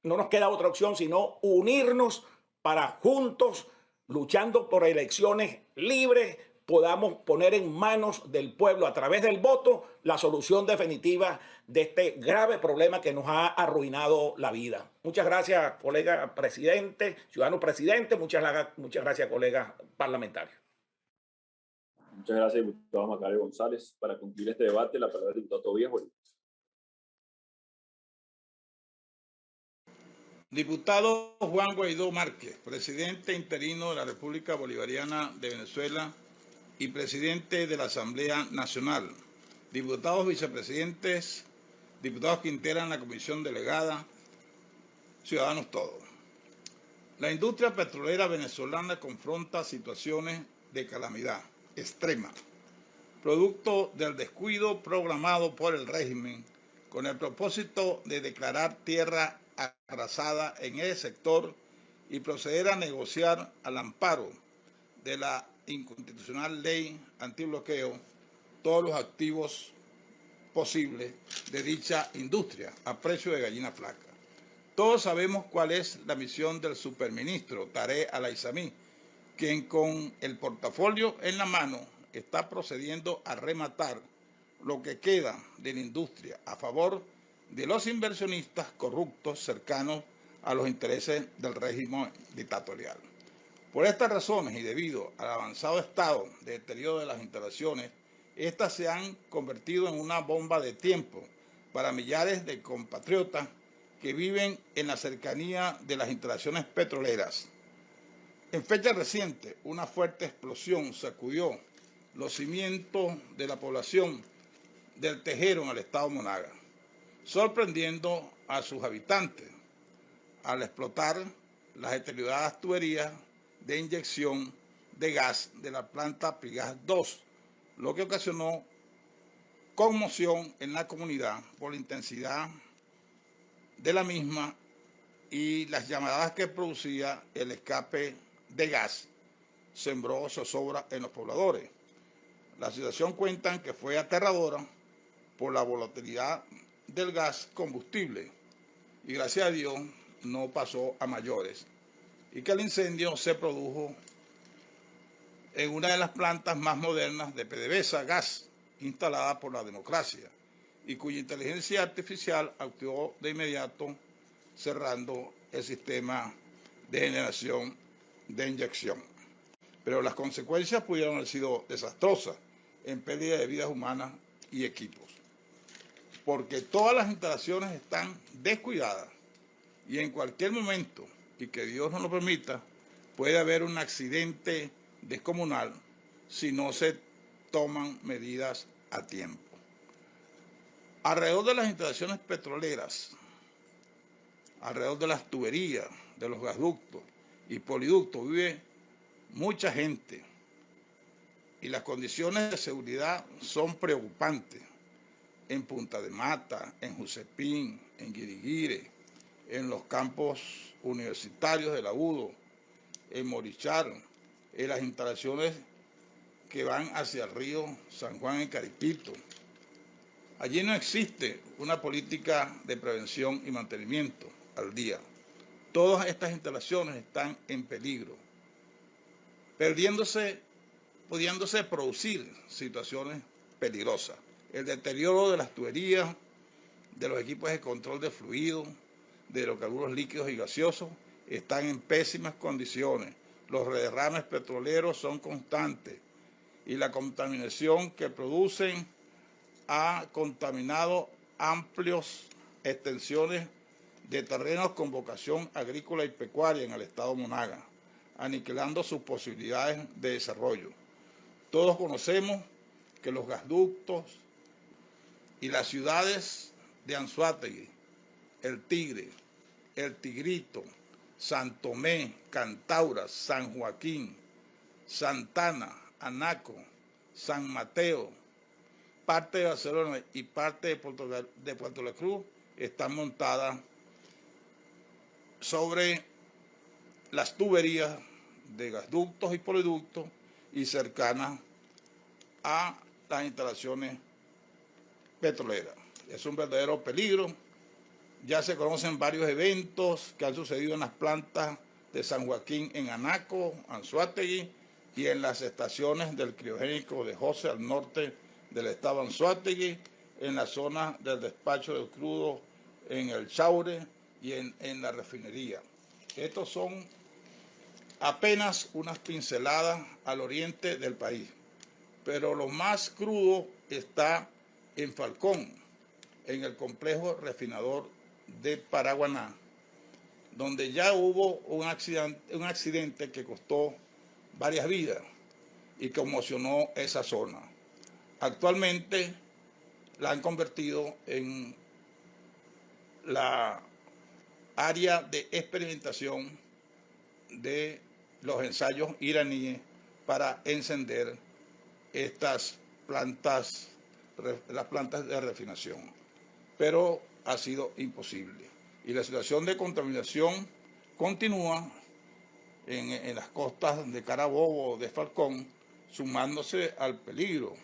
no nos queda otra opción sino unirnos para juntos, luchando por elecciones libres, podamos poner en manos del pueblo a través del voto la solución definitiva de este grave problema que nos ha arruinado la vida. Muchas gracias, colega presidente, ciudadano presidente, muchas gracias, colega parlamentario. Muchas gracias, diputado Macario González. Para concluir este debate, la palabra del diputado Tobías Bolívar. Diputado Juan Guaidó Márquez, presidente interino de la República Bolivariana de Venezuela y presidente de la Asamblea Nacional, diputados vicepresidentes, diputados que integran la comisión delegada, ciudadanos todos. La industria petrolera venezolana confronta situaciones de calamidad extrema, producto del descuido programado por el régimen con el propósito de declarar tierra arrasada en ese sector y proceder a negociar al amparo de la inconstitucional ley antibloqueo todos los activos posibles de dicha industria a precio de gallina flaca. Todos sabemos cuál es la misión del superministro Tarek Al-Aizami, quien con el portafolio en la mano está procediendo a rematar lo que queda de la industria a favor de los inversionistas corruptos cercanos a los intereses del régimen dictatorial. Por estas razones y debido al avanzado estado de deterioro de las instalaciones, estas se han convertido en una bomba de tiempo para millares de compatriotas que viven en la cercanía de las instalaciones petroleras. En fecha reciente, una fuerte explosión sacudió los cimientos de la población del Tejero en el estado Monaga, sorprendiendo a sus habitantes al explotar las deterioradas tuberías de inyección de gas de la planta Pigas 2, lo que ocasionó conmoción en la comunidad por la intensidad de la misma y las llamadas que producía el escape de gas sembró zozobra en los pobladores. La situación cuentan que fue aterradora por la volatilidad del gas combustible y gracias a Dios no pasó a mayores y que el incendio se produjo en una de las plantas más modernas de PDVSA Gas instalada por la democracia y cuya inteligencia artificial actuó de inmediato cerrando el sistema de generación de inyección. pero las consecuencias pudieron haber sido desastrosas en pérdida de vidas humanas y equipos, porque todas las instalaciones están descuidadas y en cualquier momento, y que Dios no lo permita, puede haber un accidente descomunal si no se toman medidas a tiempo. Alrededor de las instalaciones petroleras, alrededor de las tuberías, de los gasoductos y poliductos vive mucha gente y las condiciones de seguridad son preocupantes. En Punta de Mata, en Jusepín, en Guiriguire, en los campos universitarios de la UDO, en Morichal, en las instalaciones que van hacia el río San Juan y Caripito. Allí no existe una política de prevención y mantenimiento al día. Todas estas instalaciones están en peligro, pudiéndose producir situaciones peligrosas. El deterioro de las tuberías, de los equipos de control de fluidos, de los carburos líquidos y gaseosos, están en pésimas condiciones. Los derrames petroleros son constantes y la contaminación que producen ha contaminado amplias extensiones de terrenos con vocación agrícola y pecuaria en el estado Monagas, aniquilando sus posibilidades de desarrollo. Todos conocemos que los gasoductos y las ciudades de Anzoátegui, El Tigre, El Tigrito, San Tomé, Cantaura, San Joaquín, Santana, Anaco, San Mateo, parte de Barcelona y parte de Puerto La Cruz están montadas sobre las tuberías de gasoductos y poliductos y cercanas a las instalaciones petroleras. Es un verdadero peligro. Ya se conocen varios eventos que han sucedido en las plantas de San Joaquín en Anaco, Anzoátegui y en las estaciones del criogénico de José al norte del estado Anzoátegui, en la zona del despacho del crudo en el Chaure y en la refinería. Estos son apenas unas pinceladas al oriente del país, pero lo más crudo está en Falcón, en el complejo refinador de Paraguaná, donde ya hubo un accidente que costó varias vidas y conmocionó esa zona. Actualmente la han convertido en la área de experimentación de los ensayos iraníes para encender estas plantas, las plantas de refinación. Pero ha sido imposible. Y la situación de contaminación continúa en las costas de Carabobo, de Falcón, sumándose al peligro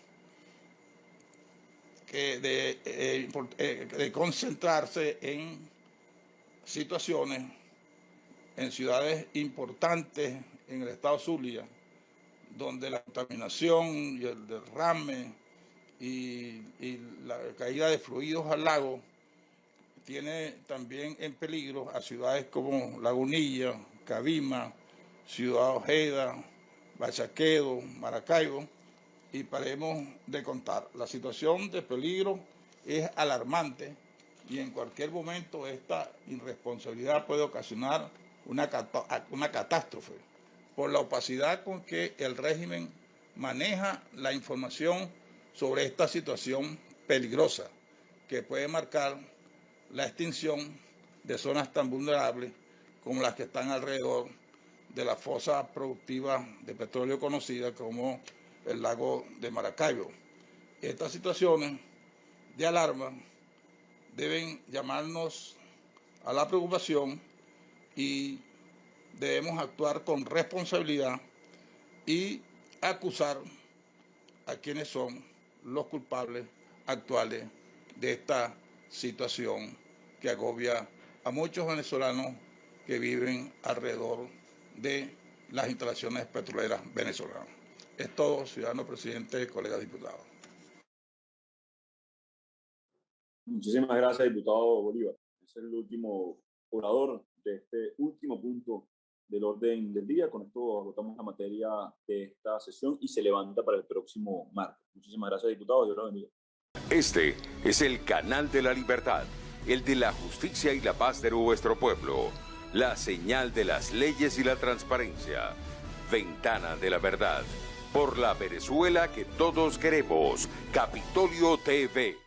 de concentrarse en situaciones en ciudades importantes en el estado Zulia, donde la contaminación y el derrame y la caída de fluidos al lago tiene también en peligro a ciudades como Lagunilla, Cabima, Ciudad Ojeda, Bachaquedo, Maracaibo, y paremos de contar. La situación de peligro es alarmante y en cualquier momento esta irresponsabilidad puede ocasionar una catástrofe por la opacidad con que el régimen maneja la información sobre esta situación peligrosa que puede marcar la extinción de zonas tan vulnerables como las que están alrededor de la fosa productiva de petróleo conocida como el lago de Maracaibo. Estas situaciones de alarma deben llamarnos a la preocupación y debemos actuar con responsabilidad y acusar a quienes son los culpables actuales de esta situación que agobia a muchos venezolanos que viven alrededor de las instalaciones petroleras venezolanas. Es todo, ciudadano presidente, colegas diputados. Muchísimas gracias, diputado Bolívar. Es el último orador de este último punto del orden del día. Con esto agotamos la materia de esta sesión y se levanta para el próximo martes. Muchísimas gracias, diputado. Dios los bendiga. Este es el canal de la libertad, el de la justicia y la paz de nuestro pueblo. La señal de las leyes y la transparencia. Ventana de la verdad. Por la Venezuela que todos queremos. Capitolio TV.